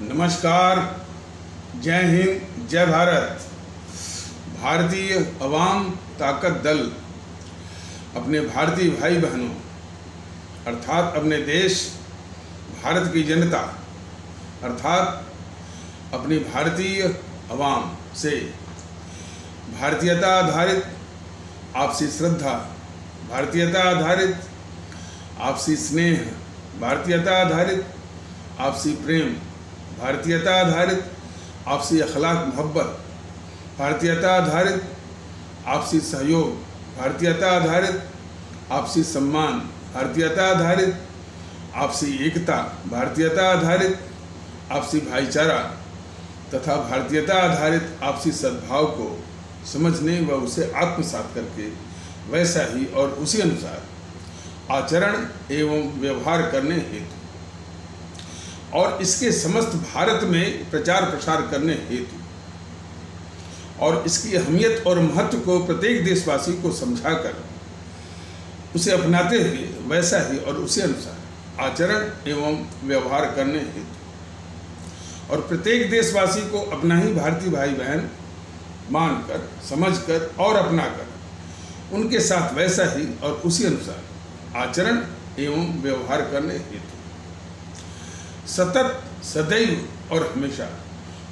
नमस्कार, जय हिंद, जय भारत। भारतीय अवाम ताकत दल अपने भारतीय भाई बहनों अर्थात अपने देश भारत की जनता अर्थात अपनी भारतीय अवाम से भारतीयता आधारित आपसी श्रद्धा, भारतीयता आधारित आपसी स्नेह, भारतीयता आधारित आपसी प्रेम, भारतीयता आधारित आपसी अखलाक मोहब्बत, भारतीयता आधारित आपसी सहयोग, भारतीयता आधारित आपसी सम्मान, भारतीयता आधारित आपसी एकता, भारतीयता आधारित आपसी भाईचारा तथा भारतीयता आधारित आपसी सद्भाव को समझने व उसे आत्मसात करके वैसा ही और उसी अनुसार आचरण एवं व्यवहार करने हेतु और इसके समस्त भारत में प्रचार प्रसार करने हेतु और इसकी अहमियत और महत्व को प्रत्येक देशवासी को समझाकर उसे अपनाते हुए वैसा ही और उसी अनुसार आचरण एवं व्यवहार करने हेतु और प्रत्येक देशवासी को अपना ही भारतीय भाई बहन मानकर, समझकर और अपनाकर उनके साथ वैसा ही और उसी अनुसार आचरण एवं व्यवहार करने हेतु सतत, सदैव और हमेशा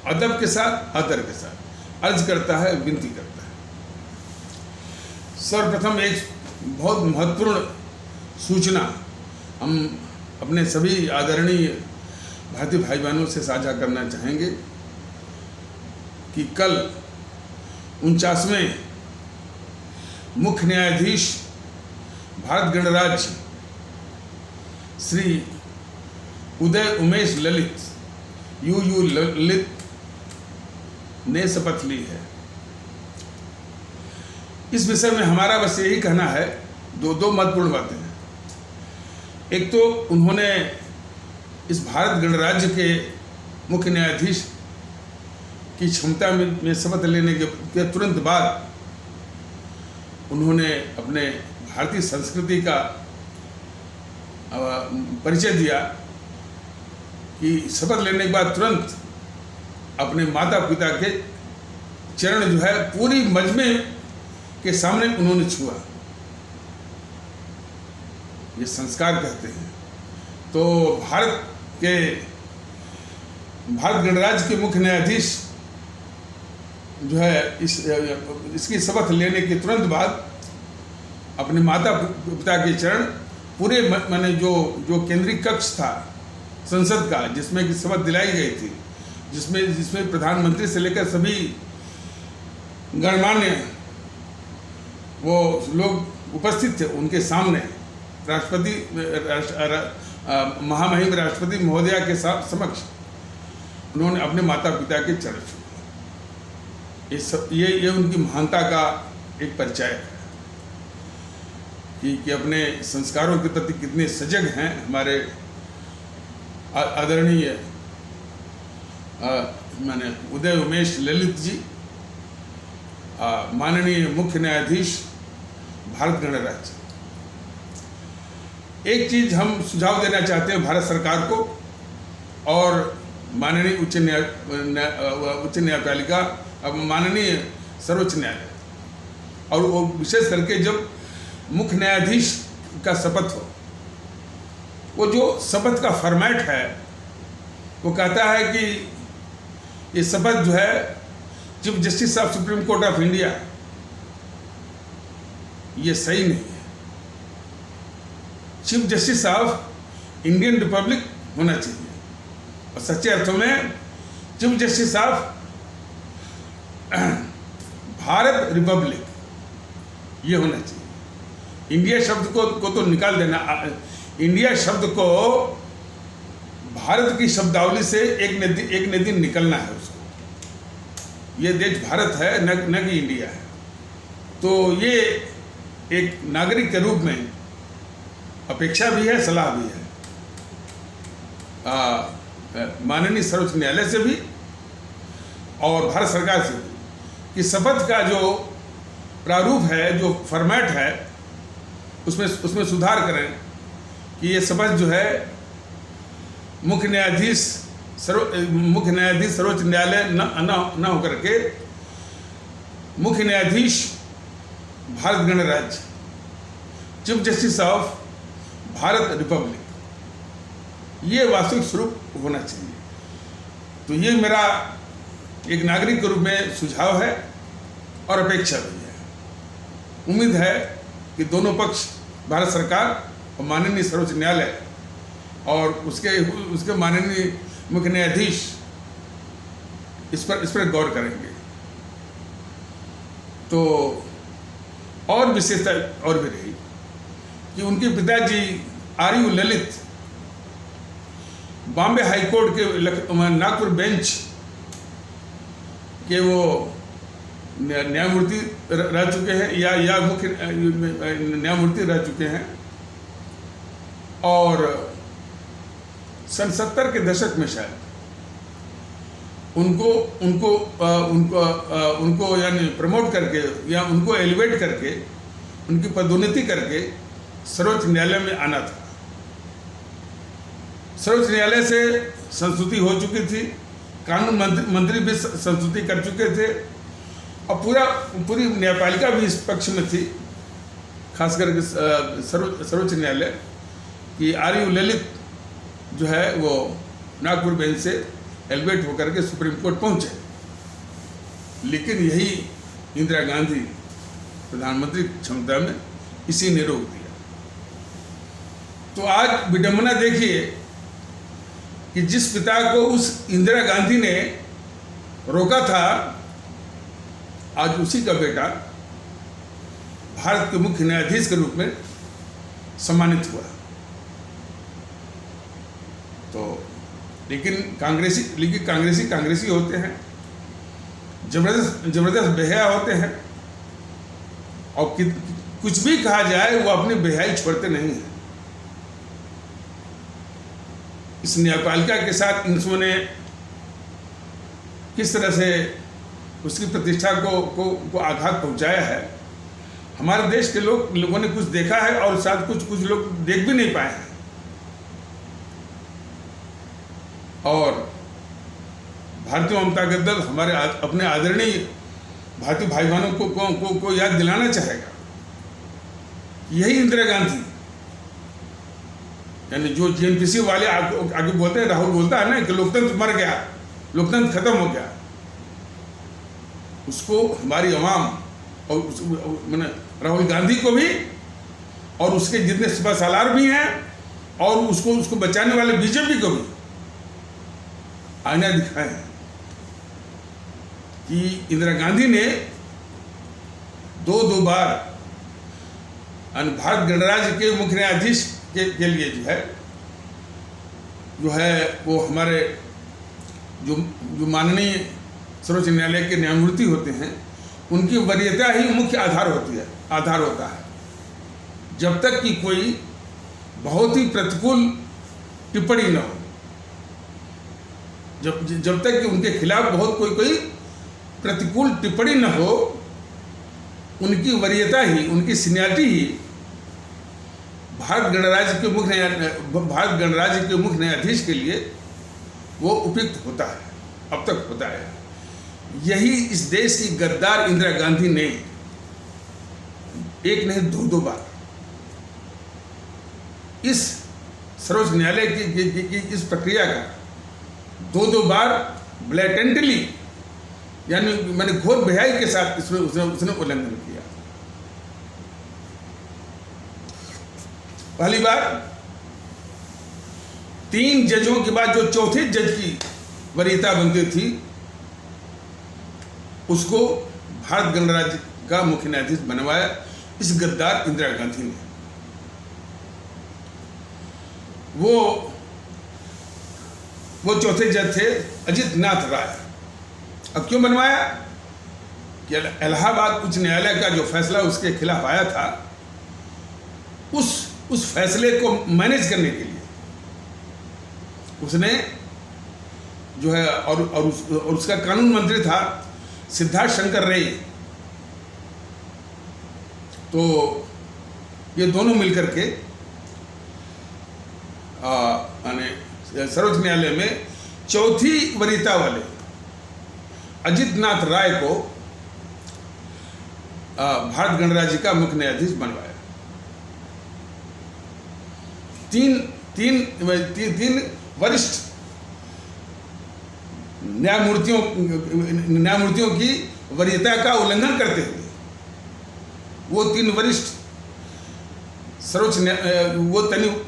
अदब के साथ, आदर के साथ अर्ज करता है, विनती करता है। सर्वप्रथम एक बहुत महत्वपूर्ण सूचना हम अपने सभी आदरणीय भारतीय भाई बहनों से साझा करना चाहेंगे कि कल 49वें मुख्य न्यायाधीश भारत गणराज्य श्री उदय उमेश ललित यू ललित ने शपथ ली है। इस विषय में हमारा बस यही कहना है, दो महत्वपूर्ण बातें हैं। एक तो उन्होंने इस भारत गणराज्य के मुख्य न्यायाधीश की क्षमता में शपथ लेने के तुरंत बाद उन्होंने अपने भारतीय संस्कृति का परिचय दिया कि शपथ लेने के बाद तुरंत अपने माता पिता के चरण जो है पूरी मजमे के सामने उन्होंने छुआ। ये संस्कार कहते हैं। तो भारत गणराज्य के मुख्य न्यायाधीश जो है इसकी शपथ लेने के तुरंत बाद अपने माता पिता के चरण पूरे माने जो केंद्रीय कक्ष था संसद का, जिसमें की शपथ दिलाई गई थी, जिसमें प्रधानमंत्री से लेकर सभी गणमान्य वो लोग उपस्थित थे, उनके सामने महामहिम राष्ट्रपति महोदया के समक्ष उन्होंने अपने माता पिता के चरण छुए। ये उनकी महानता का एक परिचय है कि अपने संस्कारों के प्रति कितने सजग हैं हमारे आदरणीय माने उदय उमेश ललित जी, माननीय मुख्य न्यायाधीश भारत गणराज्य। एक चीज हम सुझाव देना चाहते हैं भारत सरकार को और माननीय उच्च न्यायपालिका, माननीय सर्वोच्च न्यायालय, और वो विशेष करके जब मुख्य न्यायाधीश का शपथ हो, वो जो शपथ का फॉर्मेट है वो कहता है कि ये शपथ जो है chief justice of supreme court of India, ये सही नहीं है। Chief justice of Indian Republic होना चाहिए और सच्चे अर्थों में chief justice of Bharat Republic ये होना चाहिए। इंडिया शब्द को तो निकाल देना। इंडिया शब्द को भारत की शब्दावली से एक न दिन निकलना है उसको। ये देश भारत है, न कि इंडिया है। तो ये एक नागरिक के रूप में अपेक्षा भी है, सलाह भी है माननीय सर्वोच्च न्यायालय से भी और भारत सरकार से भी कि शपथ का जो प्रारूप है, जो फॉर्मेट है, उसमें सुधार करें कि ये शपथ जो है मुख्य न्यायाधीश मुख्य न्यायाधीश सर्वोच्च न्यायालय न होकर के मुख्य न्यायाधीश भारत गणराज्य, chief justice of Bharat Republic, ये वास्तविक स्वरूप होना चाहिए। तो ये मेरा एक नागरिक के रूप में सुझाव है और अपेक्षा भी है। उम्मीद है कि दोनों पक्ष, भारत सरकार और माननीय सर्वोच्च न्यायालय और उसके माननीय मुख्य न्यायाधीश इस पर गौर करेंगे। तो और विशेषता और भी रही कि उनके पिताजी आर.यू. ललित बॉम्बे हाई कोर्ट के नागपुर बेंच के वो न्यायमूर्ति रह चुके हैं या मुख्य न्यायमूर्ति रह चुके हैं। और सन 70 के दशक में शायद उनको यानी प्रमोट करके या उनको एलिवेट करके उनकी पदोन्नति करके सर्वोच्च न्यायालय में आना था। सर्वोच्च न्यायालय से संस्तुति हो चुकी थी, कानून मंत्री भी संस्तुति कर चुके थे और पूरी न्यायपालिका भी इस पक्ष में थी, खास करके सर्वोच्च न्यायालय कि आर.यू. ललित जो है वो नागपुर बेंच से एलिवेट होकर के सुप्रीम कोर्ट पहुंचे। लेकिन यही इंदिरा गांधी प्रधानमंत्री क्षमता में इसी ने रोक दिया। तो आज विडंबना देखिए कि जिस पिता को उस इंदिरा गांधी ने रोका था, आज उसी का बेटा भारत के मुख्य न्यायाधीश के रूप में सम्मानित हुआ। तो लेकिन कांग्रेसी होते हैं, जबरदस्त बेहया होते हैं और कुछ भी कहा जाए वो अपनी बेहयाई छोड़ते नहीं हैं। इस न्यायपालिका के साथ इन्होंने किस तरह से उसकी प्रतिष्ठा को आघात पहुंचाया है। हमारे देश के लोगों ने कुछ देखा है और शायद कुछ लोग देख भी नहीं पाए हैं। और भारतीय जनता दल हमारे अपने आदरणीय भारतीय भाई बहनों को याद दिलाना चाहेगा। यही इंदिरा गांधी, यानी जो जेएनपीसी वाले आगे बोलते हैं, राहुल बोलता है ना कि लोकतंत्र मर गया, लोकतंत्र खत्म हो गया, उसको हमारी आवाम और मैंने राहुल गांधी को भी और उसके जितने सुबह सालार भी हैं और उसको बचाने वाले बीजेपी को भी आईना दिखाए हैं कि इंदिरा गांधी ने दो बार भारत गणराज्य के मुख्य न्यायाधीश के लिए जो है वो हमारे जो माननीय सर्वोच्च न्यायालय के न्यायमूर्ति होते हैं, उनकी वरीयता ही मुख्य आधार होता है। जब तक कि कोई बहुत ही प्रतिकूल टिप्पणी न हो, जब तक कि उनके खिलाफ बहुत कोई प्रतिकूल टिप्पणी न हो, उनकी वरीयता ही, उनकी सीनियरिटी ही भारत गणराज्य के मुख्य न्यायाधीश के लिए वो उपयुक्त होता है, अब तक होता है। यही इस देश की गद्दार इंदिरा गांधी ने एक नहीं दो बार इस सर्वोच्च न्यायालय की इस प्रक्रिया का दो बार ब्लैटेंटली, यानी मैंने घोर बेहयाई के साथ उसने उल्लंघन किया। पहली बार 3 जजों के बाद जो चौथे जज की वरीयता बनती थी, उसको भारत गणराज्य का मुख्य न्यायाधीश बनवाया इस गद्दार इंदिरा गांधी ने। वो चौथे जज थे अजित नाथ राय। अब क्यों बनवाया कि इलाहाबाद उच्च न्यायालय का जो फैसला उसके खिलाफ आया था, उस फैसले को मैनेज करने के लिए उसने जो है और उसका कानून मंत्री था सिद्धार्थ शंकर रे। तो ये दोनों मिलकर के सर्वोच्च न्यायालय में चौथी वरीयता वाले अजित नाथ राय को भारत गणराज्य का मुख्य न्यायाधीश बनवाया। तीन वरिष्ठ न्यायमूर्तियों की वरीयता का उल्लंघन करते हुए वो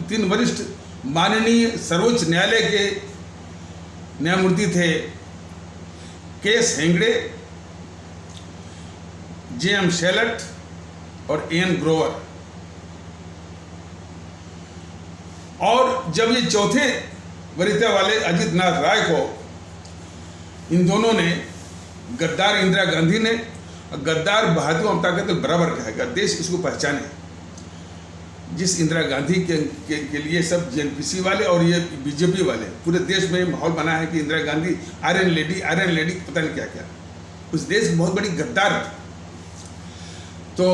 तीन वरिष्ठ माननीय सर्वोच्च न्यायालय के न्यायमूर्ति थे केएस हेगड़े, जेएम शेलट और एन ग्रोवर। और जब ये चौथे वरीयता वाले अजित नाथ राय को इन दोनों ने गद्दार इंदिरा गांधी ने गद्दार भारतीय जनता पार्टी तो बराबर कहेगा, देश इसको पहचाने। जिस इंदिरा गांधी के लिए सब जेएनपीसी वाले और ये बीजेपी वाले पूरे देश में माहौल बना है कि इंदिरा गांधी आयरन लेडी पता नहीं क्या क्या, उस देश की बहुत बड़ी गद्दार थी। तो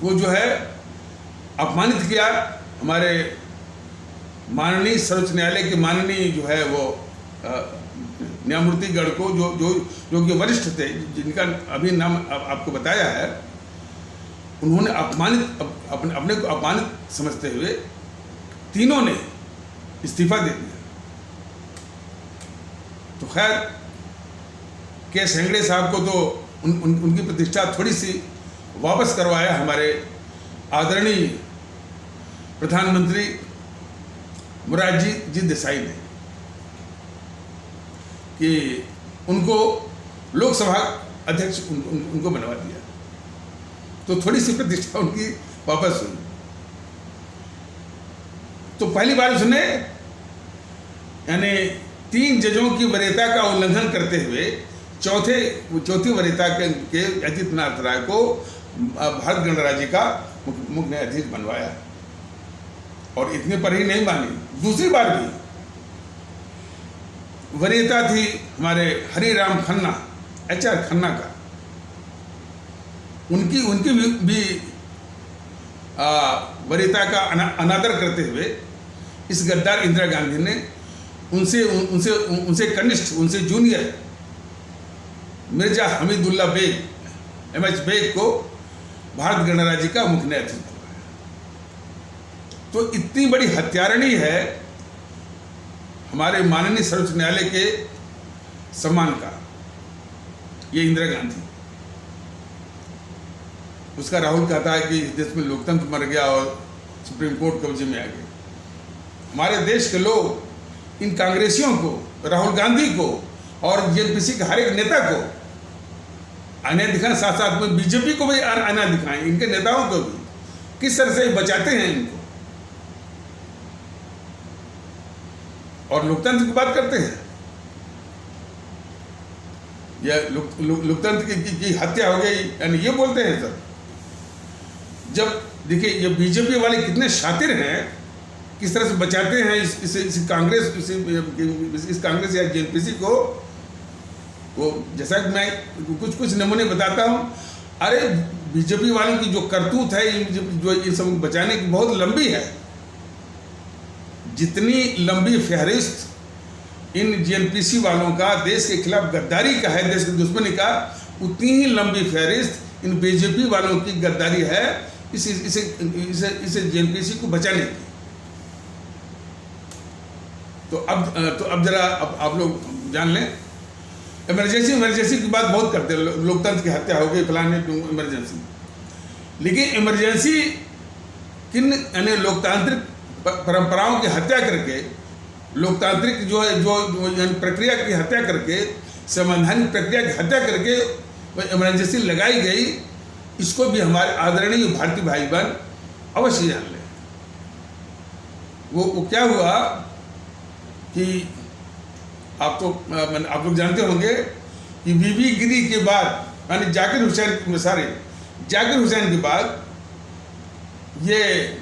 वो जो है अपमानित किया हमारे माननीय सर्वोच्च न्यायालय के माननीय जो है वो न्यायमूर्ति गण को जो कि वरिष्ठ थे, जिनका अभी नाम आपको बताया है, उन्होंने अपने को अपमानित समझते हुए तीनों ने इस्तीफा दे दिया। तो खैर केएस हेगड़े साहब को तो उनकी प्रतिष्ठा थोड़ी सी वापस करवाया हमारे आदरणीय प्रधानमंत्री मोरारजी जी देसाई ने, कि उनको लोकसभा अध्यक्ष उनको बनवा दिया। तो थोड़ी सी प्रतिष्ठा उनकी वापस हुई। तो पहली बार उसने यानी 3 जजों की वरीयता का उल्लंघन करते हुए चौथी वरीयता के अजित नाथ राय को भारत गणराज्य का मुख्य न्यायाधीश बनवाया। और इतने पर ही नहीं मानी, दूसरी बार भी वरीयता थी हमारे हरिराम खन्ना, HR खन्ना का, उनकी भी वरीयता का अनादर करते हुए इस गद्दार इंदिरा गांधी ने उनसे कनिष्ठ, उनसे जूनियर मिर्जा हमीदुल्ला बेग, MH बेग को भारत गणराज्य का मुख्य न्यायाधीश बनवाया। तो इतनी बड़ी हत्यारणी है हमारे माननीय सर्वोच्च न्यायालय के सम्मान का ये इंदिरा गांधी। उसका राहुल कहता है कि इस देश में लोकतंत्र मर गया और सुप्रीम कोर्ट कब्जे में आ गया। हमारे देश के लोग इन कांग्रेसियों को, राहुल गांधी को और जेएनपीसी के हर एक नेता को आईना दिखाएं, साथ साथ में बीजेपी को भी आईना दिखाएं, इनके नेताओं को भी किस तरह से बचाते हैं इनको और लोकतंत्र की बात करते हैं। यह लोकतंत्र की हत्या हो गई, यानी ये बोलते हैं सर। जब देखिए ये बीजेपी वाले कितने शातिर हैं, किस तरह से बचाते हैं इस कांग्रेस या जेएनपीसी को। वो जैसा कि मैं कुछ नमूने बताता हूँ। अरे बीजेपी वालों की जो करतूत है, जो इन सब बचाने की बहुत लंबी है। जितनी लंबी फहरिस्त इन जेएनपीसी वालों का देश के खिलाफ गद्दारी का है, देश की दुश्मनी का, उतनी ही लंबी फहरिस्त इन बीजेपी वालों की गद्दारी है इसे जेएनपीसी को बचाने की। तो अब जरा आप लोग जान लें, इमरजेंसी की बात बहुत करते हैं, लोकतंत्र की हत्या हो गई फलाने इमरजेंसी। लेकिन इमरजेंसी किन यानी लोकतांत्रिक परंपराओं की हत्या करके, लोकतांत्रिक जो प्रक्रिया की हत्या करके, संवैधानिक प्रक्रिया की हत्या करके वह इमरजेंसी लगाई गई, इसको भी हमारे आदरणीय भारतीय भाई बहन अवश्य जान लें। वो क्या हुआ कि आप लोग जानते होंगे कि बीबी गिरी के बाद, यानी जाकिर हुसैन के बाद ये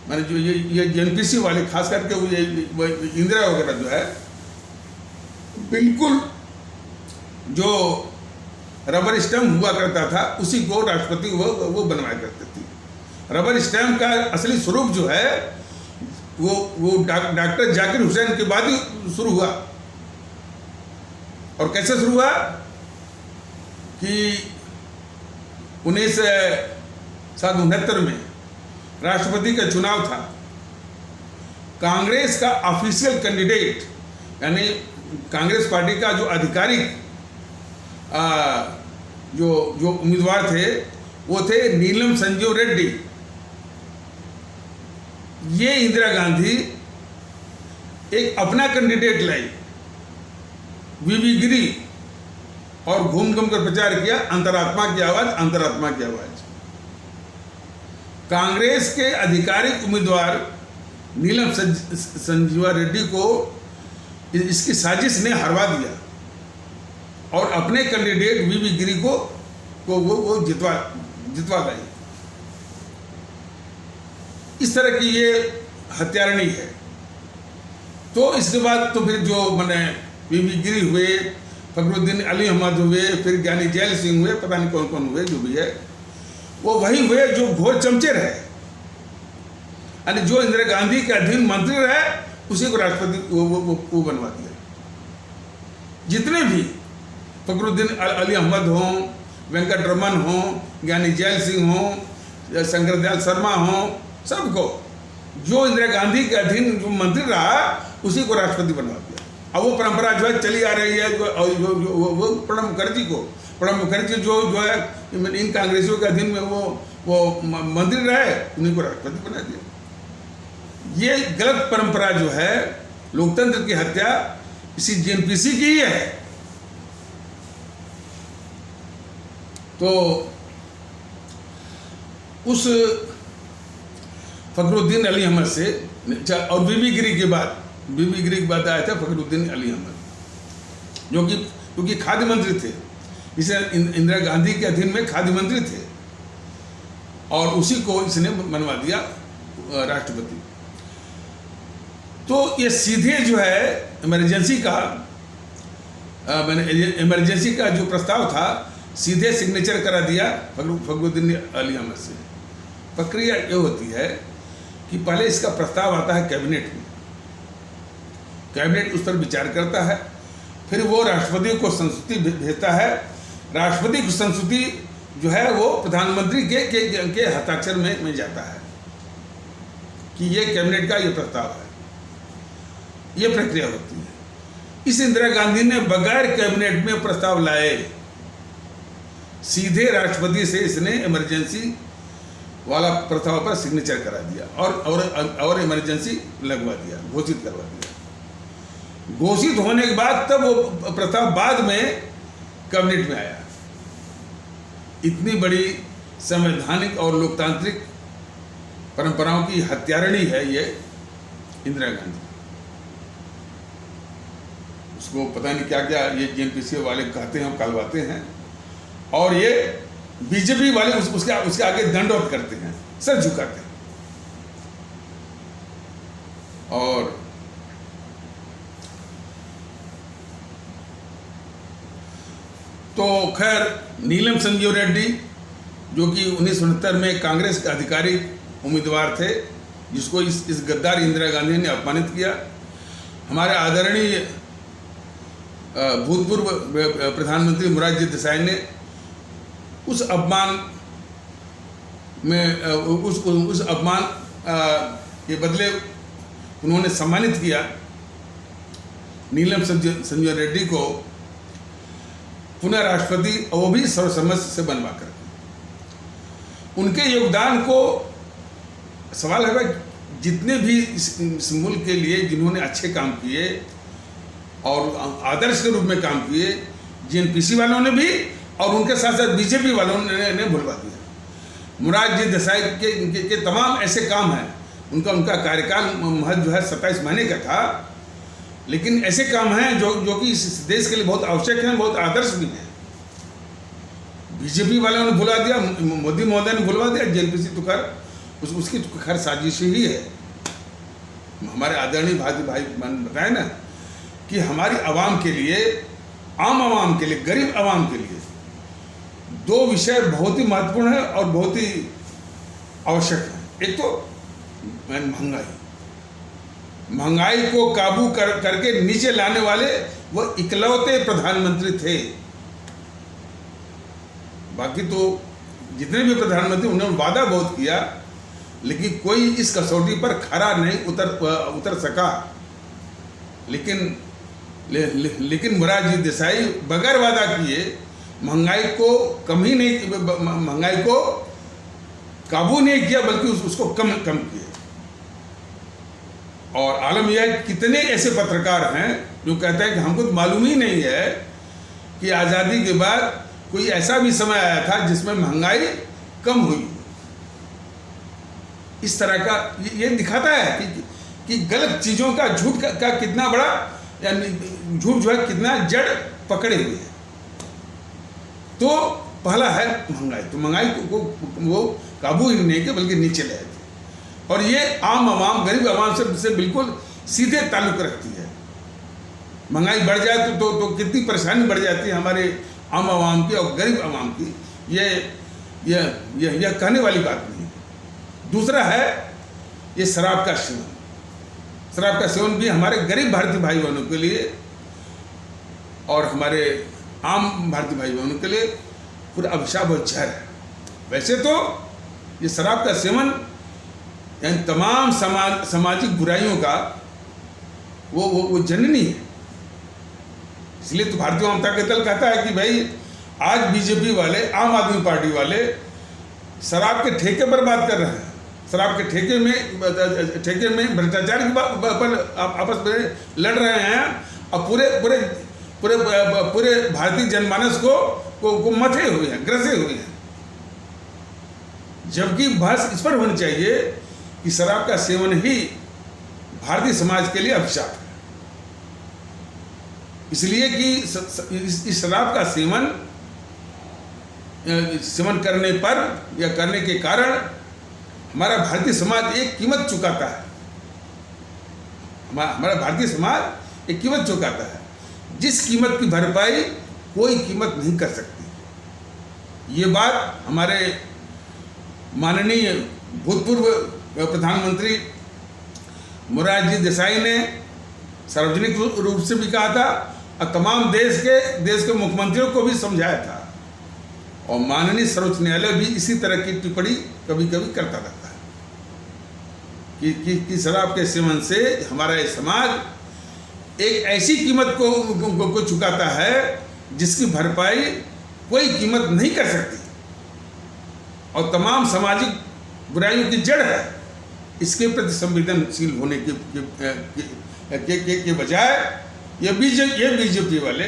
मैंने जो ये जेएनपीसी वाले खास करके वो इंदिरा वगैरह जो है, बिल्कुल जो रबर स्टैम्प हुआ करता था उसी को राष्ट्रपति वो बनवाया करते थे। रबर स्टैम्प का असली स्वरूप जो है, वो डॉक्टर जाकिर हुसैन के बाद ही शुरू हुआ। और कैसे शुरू हुआ कि 1969 में राष्ट्रपति का चुनाव था। कांग्रेस का ऑफिशियल कैंडिडेट यानी कांग्रेस पार्टी का जो आधिकारिक जो उम्मीदवार थे वो थे नीलम संजीव रेड्डी। ये इंदिरा गांधी एक अपना कैंडिडेट लाई वीवी गिरी और घूम घूम कर प्रचार किया, अंतरात्मा की आवाज, अंतरात्मा की आवाज। कांग्रेस के आधिकारिक उम्मीदवार नीलम संजीवा रेड्डी को इसकी साजिश ने हरवा दिया और अपने कैंडिडेट वीवी गिरी को वो जितवा लाई। इस तरह की ये हत्यारणी है। तो इसके बाद तो फिर जो मैंने वीवी गिरी हुए, फखरुद्दीन अली अहमद हुए, फिर ज्ञानी जैल सिंह हुए, पता नहीं कौन कौन हुए, जो भी है वो वही हुए जो घोर चमचे रहे। यानी जो इंदिरा गांधी के अधीन मंत्री रहे उसी को राष्ट्रपति वो बनवा दिया। जितने भी फखरुद्दीन अली अहमद हों, वेंकट रमन हों, ज्ञानी जैल सिंह हों, शंकर दयाल शर्मा हों, सबको जो इंदिरा गांधी के अधीन जो मंत्री रहा उसी को राष्ट्रपति बनवा दिया। अब वो परंपरा जो है चली आ रही है। वो प्रणब मुखर्जी जो है इन कांग्रेसियों के अधीन में वो मंत्री रहे, उन्हीं को राष्ट्रपति बना दिया। ये गलत परंपरा जो है लोकतंत्र की हत्या इसी जेएनपीसी की ही है। तो उस फखरुद्दीन अली अहमद से और वीवी गिरी के बाद आया था फखरुद्दीन अली अहमद जो कि क्योंकि खाद्य मंत्री थे। इसे इंदिरा गांधी के अधीन में खाद्य मंत्री थे और उसी को इसने बनवा दिया राष्ट्रपति। तो ये सीधे जो है इमरजेंसी का जो प्रस्ताव था सीधे सिग्नेचर करा दिया फखरुद्दीन अली अहमद से। प्रक्रिया ये होती है कि पहले इसका प्रस्ताव आता है कैबिनेट में, कैबिनेट उस पर विचार करता है, फिर वो राष्ट्रपति को संस्तुति भेजता है। राष्ट्रपति की संस्तुति जो है वो प्रधानमंत्री के हस्ताक्षर में जाता है कि ये कैबिनेट का ये प्रस्ताव है। ये प्रक्रिया होती है। इस इंदिरा गांधी ने बगैर कैबिनेट में प्रस्ताव लाए सीधे राष्ट्रपति से इसने इमरजेंसी वाला प्रस्ताव पर सिग्नेचर करा दिया और इमरजेंसी लगवा दिया, घोषित करवा दिया। घोषित होने के बाद तब वो प्रस्ताव बाद में कैबिनेट में आया। इतनी बड़ी संवैधानिक और लोकतांत्रिक परंपराओं की हत्यारणी है ये इंदिरा गांधी। उसको पता नहीं क्या क्या ये जेएनपीसी वाले कहते हैं, कहलवाते हैं और ये बीजेपी वाले उसके आगे दंडवत करते हैं, सर झुकाते हैं। और तो खैर नीलम संजीव रेड्डी जो कि 1969 में कांग्रेस के आधिकारिक उम्मीदवार थे, जिसको इस गद्दार इंदिरा गांधी ने अपमानित किया। हमारे आदरणीय भूतपूर्व प्रधानमंत्री मोरारजी देसाई ने उस अपमान में उस अपमान के बदले उन्होंने सम्मानित किया नीलम संजीव रेड्डी को पुनः राष्ट्रपति, और वो भी सर्वसम्मति से बनवा कर। उनके योगदान को सवाल है जितने भी इस मुल्क के लिए जिन्होंने अच्छे काम किए और आदर्श के रूप में काम किए, जेएनपीसी वालों ने भी और उनके साथ साथ बीजेपी वालों ने भुलवा दिया। मोरारजी देसाई के तमाम ऐसे काम हैं, उनका कार्यकाल महज जो है 27 महीने का था, लेकिन ऐसे काम हैं जो कि इस देश के लिए बहुत आवश्यक हैं, बहुत आदर्श भी हैं। बीजेपी वालों ने भुला दिया, मोदी महोदय ने भुलवा दिया। जेएनपीसी तो खैर उसकी तो खैर साजिश ही है। हमारे आदरणीय भाई बताए ना कि हमारी आवाम के लिए, आम आवाम के लिए, गरीब आवाम के लिए दो विषय बहुत ही महत्वपूर्ण है और बहुत ही आवश्यक है। एक तो महंगाई, महंगाई को काबू करके नीचे लाने वाले वो इकलौते प्रधानमंत्री थे। बाकी तो जितने भी प्रधानमंत्री उन्होंने वादा बहुत किया, लेकिन कोई इस कसौटी पर खरा नहीं उतर सका। लेकिन मोरारजी देसाई बगैर वादा किए महंगाई को काबू नहीं किया, बल्कि उसको कम किया। और आलम यह है, कितने ऐसे पत्रकार हैं जो कहते हैं कि हमको तो मालूम ही नहीं है कि आज़ादी के बाद कोई ऐसा भी समय आया था जिसमें महंगाई कम हुई। इस तरह का ये दिखाता है कि गलत चीज़ों का, झूठ का कितना बड़ा, यानी झूठ जो है कितना जड़ पकड़े हुए है। तो पहला है महंगाई, तो महंगाई को वो काबू ही नहीं किया, बल्कि नीचे ले आए थे। और ये आम आवाम, गरीब आवाम से बिल्कुल सीधे ताल्लुक़ रखती है। महंगाई बढ़ जाए तो कितनी परेशानी बढ़ जाती है हमारे आम आवाम की और गरीब आवाम की। यह कहने वाली बात नहीं। दूसरा है ये शराब का सेवन। शराब का सेवन भी हमारे गरीब भारतीय भाई बहनों के लिए और हमारे आम भारतीय भाई बहनों के लिए पूरा अभिशाप और जहर है। वैसे तो ये शराब का सेवन यानी तमाम सामाजिक बुराइयों का वो जननी है। इसलिए तो भारतीय जनता दल कहता है कि भाई आज बीजेपी वाले, आम आदमी पार्टी वाले शराब के ठेके पर बात कर रहे हैं। शराब के ठेके में भ्रष्टाचार की पर आपस में लड़ रहे हैं और पूरे भारतीय जनमानस को मथे हुए हैं, ग्रसे हुए हैं। जबकि बहस इस पर होनी चाहिए कि शराब का सेवन ही भारतीय समाज के लिए अभिशाप है। इसलिए कि इस शराब का सेवन करने पर या करने के कारण हमारा भारतीय समाज एक कीमत चुकाता है। हमारा भारतीय समाज एक कीमत चुकाता है, जिस कीमत की भरपाई कोई कीमत नहीं कर सकती। ये बात हमारे माननीय भूतपूर्व प्रधानमंत्री मोरारजी देसाई ने सार्वजनिक रूप से भी कहा था और तमाम देश के मुख्यमंत्रियों को भी समझाया था। और माननीय सर्वोच्च न्यायालय भी इसी तरह की टिप्पणी कभी कभी करता रहता है कि शराब के सेवन से हमारा ये समाज एक ऐसी कीमत को चुकाता है जिसकी भरपाई कोई कीमत नहीं कर सकती और तमाम सामाजिक बुराइयों की जड़ है। इसके प्रति संवेदनशील होने के बजाय ये बीजेपी वाले,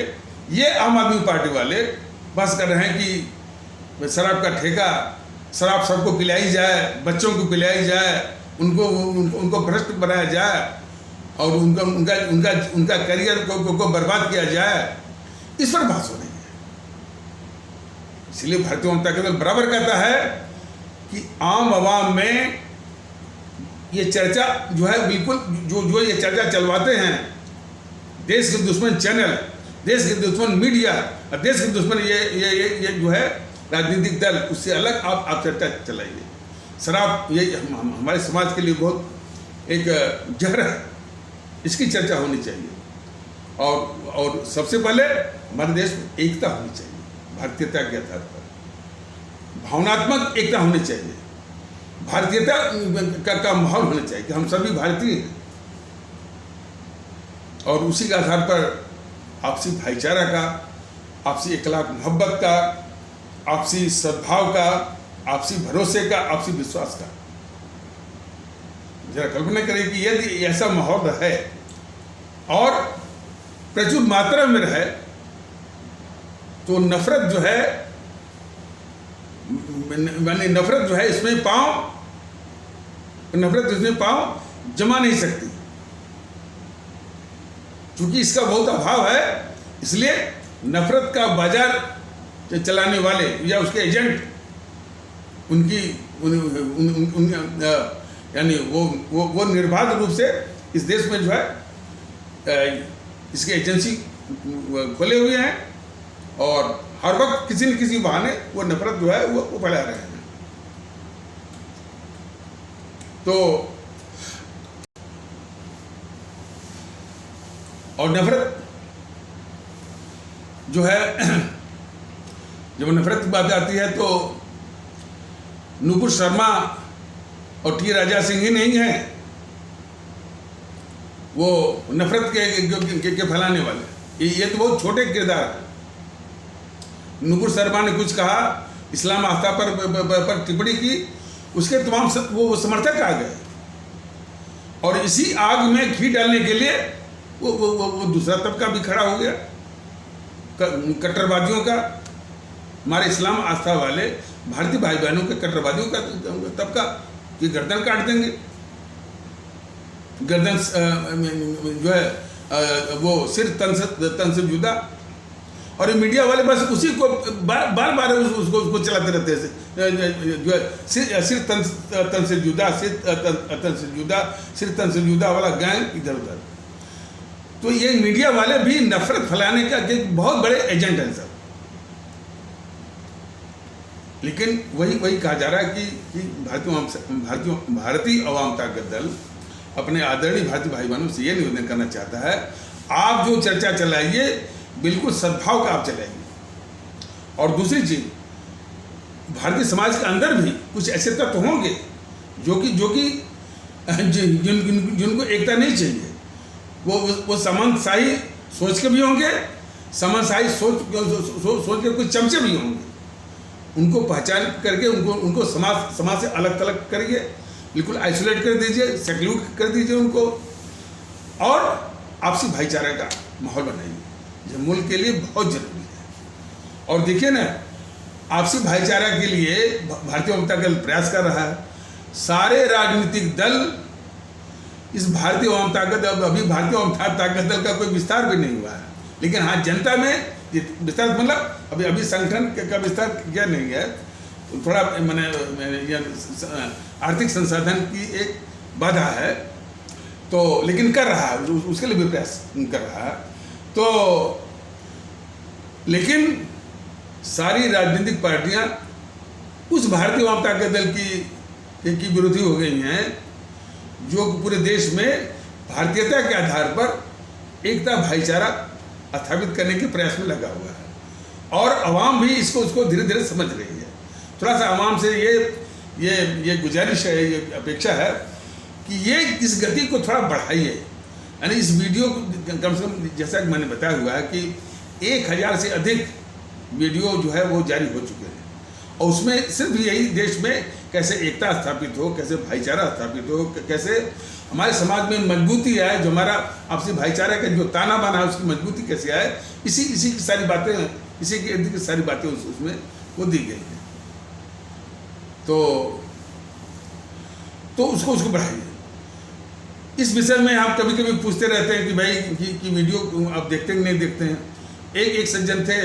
ये आम आदमी पार्टी वाले बस कर रहे हैं कि शराब का ठेका, शराब सबको पिलाई जाए, बच्चों को पिलाई जाए, उनको भ्रष्ट बनाया जाए और उनका करियर को बर्बाद किया जाए। इस पर बात हो रही है। इसलिए भारतीय जनता दल बराबर कहता है कि आम आवाम में ये चर्चा जो है बिल्कुल जो ये चर्चा चलवाते हैं देश के दुश्मन चैनल, देश के दुश्मन मीडिया और देश के दुश्मन ये जो है राजनीतिक दल, उससे अलग आप चर्चा चलाइए। शराब ये हमारे समाज के लिए बहुत एक जहर है, इसकी चर्चा होनी चाहिए। और सबसे पहले हमारे देश में एकता होनी चाहिए, भारतीयता के आधार पर भावनात्मक एकता होनी चाहिए, भारतीयता का माहौल होना चाहिए कि हम सभी भारतीय हैं। और उसी के आधार पर आपसी भाईचारा का, आपसी इखलाक मोहब्बत का, आपसी सद्भाव का, आपसी भरोसे का, आपसी विश्वास का। जरा कल्पना करें कि यदि ऐसा माहौल है और प्रचुर मात्रा में रहे तो नफरत जो है, मैंने नफरत जो है इसमें पाँव जमा नहीं सकती। क्योंकि इसका बहुत अभाव है, इसलिए नफरत का बाजार चलाने वाले या उसके एजेंट यानी वो निर्बाध रूप से इस देश में जो है इसके एजेंसी खोले हुए हैं और हर वक्त किसी न किसी बहाने वो नफरत जो है वो फैला रहे हैं। तो और नफरत जो है, जब नफरत की बात आती है तो नुपुर शर्मा और टी राजा सिंह ही नहीं है वो नफरत के फैलाने वाले। ये तो बहुत छोटे किरदार है। नुपुर शर्मा ने कुछ कहा, इस्लाम आस्था पर टिप्पणी की, उसके तमाम वो समर्थक आ गए और इसी आग में घी डालने के लिए वो दूसरा तबका भी खड़ा हो गया, कट्टरवादियों का। हमारे इस्लाम आस्था वाले भारतीय भाई बहनों के कट्टरवादियों का तबका कि गर्दन काट देंगे, गर्दन जो है वो सिर तन से जुदा। और ये मीडिया वाले बस उसी को बार बार उसको चलाते रहते हैं, जो है सिर तन से जुदा, सिर तन से जुदा, सिर तन से जुदा वाला गैंग इधर उधर। तो ये मीडिया वाले भी नफरत फैलाने का एक बहुत बड़े एजेंट हैं सर। लेकिन वही कहा जा रहा है कि भारतीय अवाम ताकत दल अपने आदरणीय भारतीय भाई बहनों से ये निवेदन करना चाहता है, आप जो चर्चा चलाइए बिल्कुल सद्भाव का आप चलाइए। और दूसरी चीज, भारतीय समाज के अंदर भी कुछ ऐसे तत्व होंगे जो कि जिनको एकता नहीं चाहिए, वो समानशाही सोच के भी होंगे, समानशाही सोच के कुछ चमचे भी होंगे। उनको पहचान करके उनको समाज से अलग थलग करिए, बिल्कुल आइसोलेट कर दीजिए, सेक्लूट कर दीजिए उनको, और आपसी भाईचारे का माहौल बनाइए, जो मुल्क के लिए बहुत जरूरी है। और देखिए ना, आपसी भाईचारा के लिए भारतीय जनता दल प्रयास कर रहा है। सारे राजनीतिक दल इस भारतीय ताकत दल, अभी भारतीय ताकत दल का कोई विस्तार भी नहीं हुआ है, लेकिन हाँ जनता में विस्तार मतलब अभी संगठन का विस्तार क्या नहीं है, थोड़ा मैंने आर्थिक संसाधन की एक बाधा है, तो लेकिन कर रहा है, उसके लिए भी प्रयास कर रहा है। तो लेकिन सारी राजनीतिक पार्टियां उस भारतीय ताकत दल की विरोधी हो गई हैं जो पूरे देश में भारतीयता के आधार पर एकता भाईचारा स्थापित करने के प्रयास में लगा हुआ है। और आवाम भी उसको धीरे धीरे समझ रही है। थोड़ा सा आवाम से ये गुजारिश है, ये अपेक्षा है कि ये इस गति को थोड़ा बढ़ाइए। यानी इस वीडियो को कम से कम, जैसा कि मैंने बताया हुआ है कि 1000 से अधिक वीडियो जो है वो जारी हो चुके हैं, और उसमें सिर्फ यही देश में कैसे एकता स्थापित हो, कैसे भाईचारा स्थापित हो, कैसे हमारे समाज में मजबूती आए, जो हमारा आपसी भाईचारे का जो ताना बाना है उसकी मजबूती कैसे आए, इसी की सारी बातें, इसी की सारी बातें उसमें वो दी गई हैं। तो उसको बढ़ाइए। इस विषय में हम कभी कभी पूछते रहते हैं कि भाई कि वीडियो आप देखते हैं नहीं देखते हैं। एक सज्जन थे,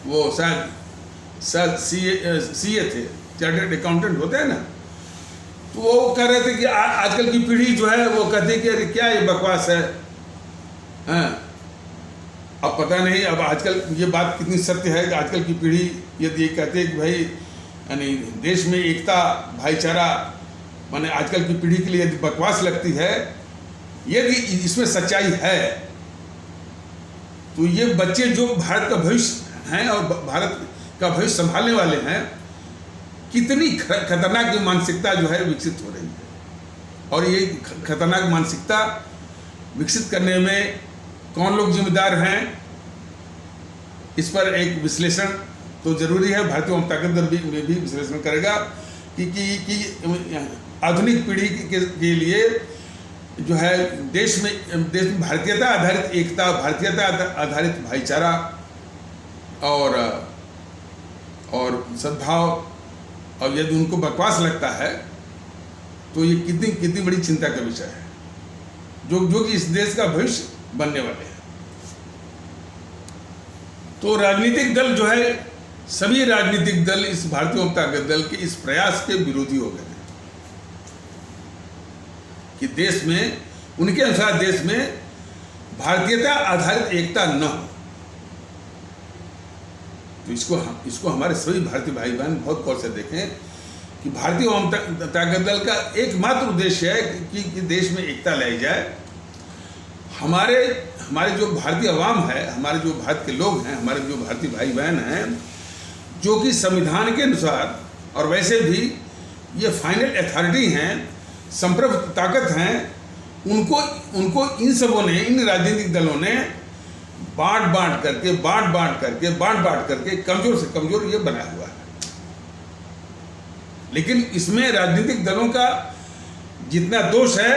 वो शायद सीए थे, चार्टर्ड अकाउंटेंट होते हैं ना, तो वो कह रहे थे कि आजकल की पीढ़ी जो है वो कहती है कि अरे क्या ये बकवास है। अब पता नहीं अब आजकल ये बात कितनी सत्य है कि आजकल की पीढ़ी यदि ये कहती है कि भाई यानी देश में एकता भाईचारा माने आजकल की पीढ़ी के लिए यदि बकवास लगती है, यदि इसमें सच्चाई है, तो ये बच्चे जो भारत का भविष्य हैं और भारत का भविष्य संभालने वाले हैं, कितनी खतरनाक मानसिकता जो है विकसित हो रही है। और ये खतरनाक मानसिकता विकसित करने में कौन लोग जिम्मेदार हैं, इस पर एक विश्लेषण तो जरूरी है। भारतीय ताकत दल भी विश्लेषण करेगा कि आधुनिक पीढ़ी के लिए जो है देश में भारतीयता आधारित एकता, भारतीयता आधारित भाईचारा और सद्भाव, और यदि उनको बकवास लगता है तो ये कितनी बड़ी चिंता का विषय है, जो कि इस देश का भविष्य बनने वाले हैं। तो राजनीतिक दल जो है, सभी राजनीतिक दल इस भारतीय ताकत दल के इस प्रयास के विरोधी हो गए कि देश में, उनके अनुसार देश में भारतीयता आधारित एकता न हो। तो इसको हमारे सभी भारतीय भाई बहन बहुत गौर से देखें कि भारतीय ताकत दल का एकमात्र उद्देश्य है कि देश में एकता लाई जाए। हमारे जो भारतीय अवाम है, हमारे जो भारत के लोग हैं, हमारे जो भारतीय भाई बहन हैं, जो कि संविधान के अनुसार और वैसे भी ये फाइनल अथॉरिटी हैं, संप्रभुत्व ताकत हैं, उनको इन सबों ने, इन राजनीतिक दलों ने बांट करके कमजोर से कमजोर ये बनाया हुआ है। लेकिन इसमें राजनीतिक दलों का जितना दोष है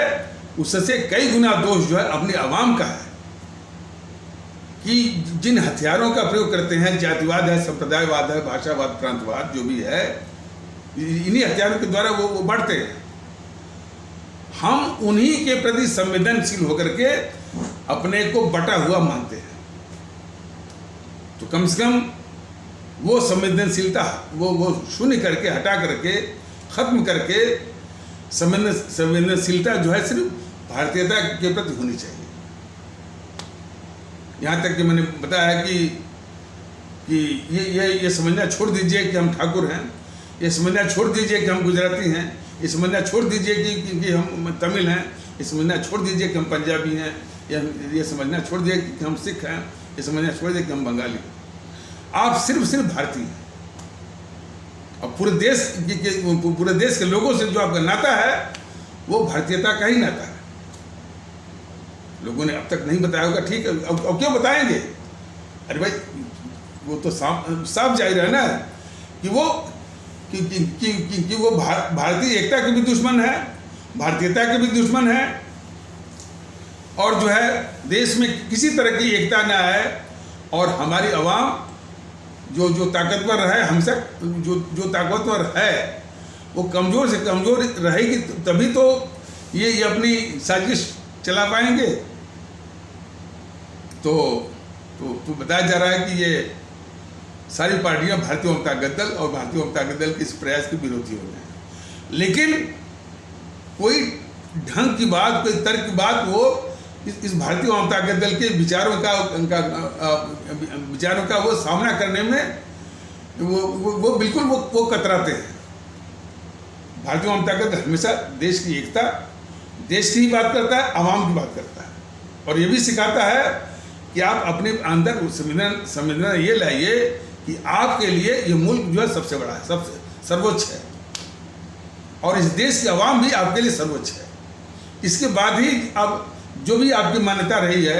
उससे कई गुना दोष जो है अपनी आवाम का है, कि जिन हथियारों का प्रयोग करते हैं, जातिवाद है, संप्रदायवाद है, भाषावाद, प्रांतवाद, जो भी है, इन्हीं हथियारों के द्वारा वो बढ़ते हैं। हम उन्हीं के प्रति संवेदनशील होकर के अपने को बटा हुआ मानते हैं। तो कम से कम वो संवेदनशीलता वो शून्य करके, हटा करके, खत्म करके संवेदनशीलता जो है सिर्फ भारतीयता के प्रति होनी चाहिए। यहाँ तक कि मैंने बताया कि ये समझना छोड़ दीजिए कि हम ठाकुर हैं, ये समझना छोड़ दीजिए कि हम गुजराती हैं, ये समझना छोड़ दीजिए कि हम तमिल हैं, ये समझना छोड़ दीजिए कि हम पंजाबी हैं, ये समझना छोड़ दीजिए कि हम सिख हैं, ये समझना छोड़ दीजिए कि हम बंगाली हैं। आप सिर्फ भारतीय हैं। और पूरे देश के लोगों से जो आपका नाता है वो भारतीयता का ही नाता है। लोगों ने अब तक नहीं बताया होगा, ठीक है, अब क्यों बताएंगे? अरे भाई वो तो साफ जाहिर है ना कि वो भारतीय एकता के भी दुश्मन है, भारतीयता के भी दुश्मन है, और जो है देश में किसी तरह की एकता ना आए और हमारी आवाम जो ताकतवर है, हमसे जो ताकतवर है वो कमज़ोर से कमज़ोर रहेगी, तभी तो ये अपनी साजिश चला पाएंगे। तो बताया जा रहा है कि ये सारी पार्टियां भारतीय जनता दल और भारतीय जनता दल के इस प्रयास के विरोधी हो गए हैं। लेकिन कोई ढंग की बात, कोई तर्क की बात वो इस भारतीय जनता दल के विचारों का वो सामना करने में वो बिल्कुल वो कतराते हैं। भारतीय जनता दल हमेशा देश की एकता, देश की ही बात करता है, आवाम की बात करता है, और ये भी सिखाता है कि आप अपने अंदर संवेदना ये लाइए कि आपके लिए ये मुल्क जो है सबसे बड़ा है, सबसे सर्वोच्च है, और इस देश की आवाम भी आपके लिए सर्वोच्च है। इसके बाद ही अब जो भी आपकी मान्यता रही है,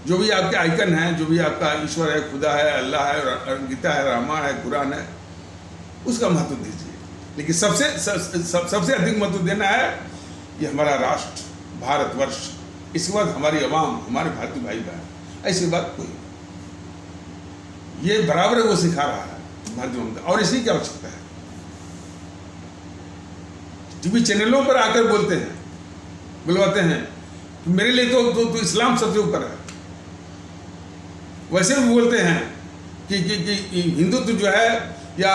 जो भी आपके आइकन हैं, जो भी आपका ईश्वर है, खुदा है, अल्लाह है, गीता है, रामायण है, कुरान है, उसका महत्व दीजिए। लेकिन सबसे अधिक महत्व देना है ये हमारा राष्ट्र, भारतवर्ष, इसके बाद हमारी आवाम, हमारे भारतीय भाई बहन, ऐसी बात कोई, ये बराबर वो सिखा रहा है भारतीय जनता, और इसी की आवश्यकता है। टीवी चैनलों पर आकर बोलते हैं, बुलवाते हैं कि मेरे लिए तो इस्लाम सबसे ऊपर है। वैसे भी बोलते हैं कि हिंदुत्व जो है या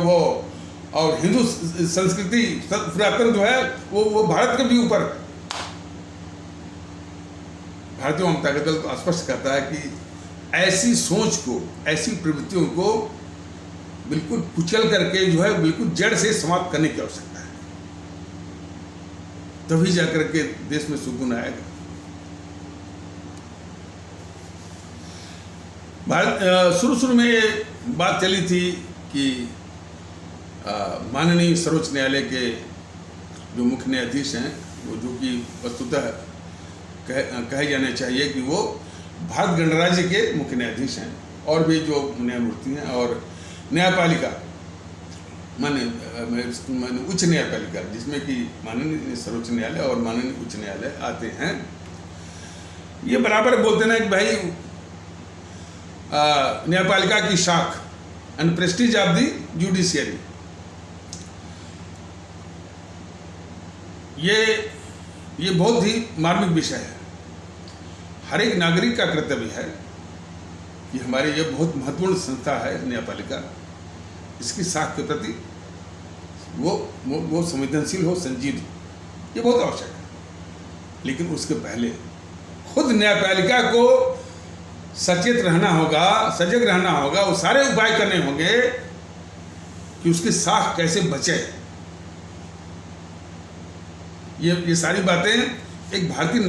वो और हिंदू संस्कृति पुरातन जो है वो भारत के भी ऊपर है। भारतीय जनता दल तो स्पष्ट कहता है कि ऐसी सोच को, ऐसी प्रवृत्तियों को बिल्कुल कुचल करके जो है बिल्कुल जड़ से समाप्त करने की आवश्यकता है, तभी जाकर के देश में सुकून आएगा। शुरू में ये बात चली थी कि माननीय सर्वोच्च न्यायालय के जो मुख्य न्यायाधीश हैं, वो जो कि वस्तुतः कहे जाने चाहिए कि वो भारत गणराज्य के मुख्य न्यायाधीश हैं, और भी जो न्यायमूर्ति हैं, और न्यायपालिका माने उच्च न्यायपालिका, जिसमें कि माननीय सर्वोच्च न्यायालय और माननीय उच्च न्यायालय आते हैं, ये बराबर बोलते हैं कि भाई न्यायपालिका की शाख and Prestige of the judiciary, ये बहुत ही मार्मिक विषय है। हर एक नागरिक का कर्तव्य है कि हमारी ये बहुत महत्वपूर्ण संस्था है न्यायपालिका, इसकी शाख के प्रति वो संवेदनशील हो, संजीद हो, ये बहुत आवश्यक है। लेकिन उसके पहले खुद न्यायपालिका को सचेत रहना होगा, सजग रहना होगा, वो सारे उपाय करने होंगे कि उसकी शाख कैसे बचे। ये सारी बातें एक भारतीय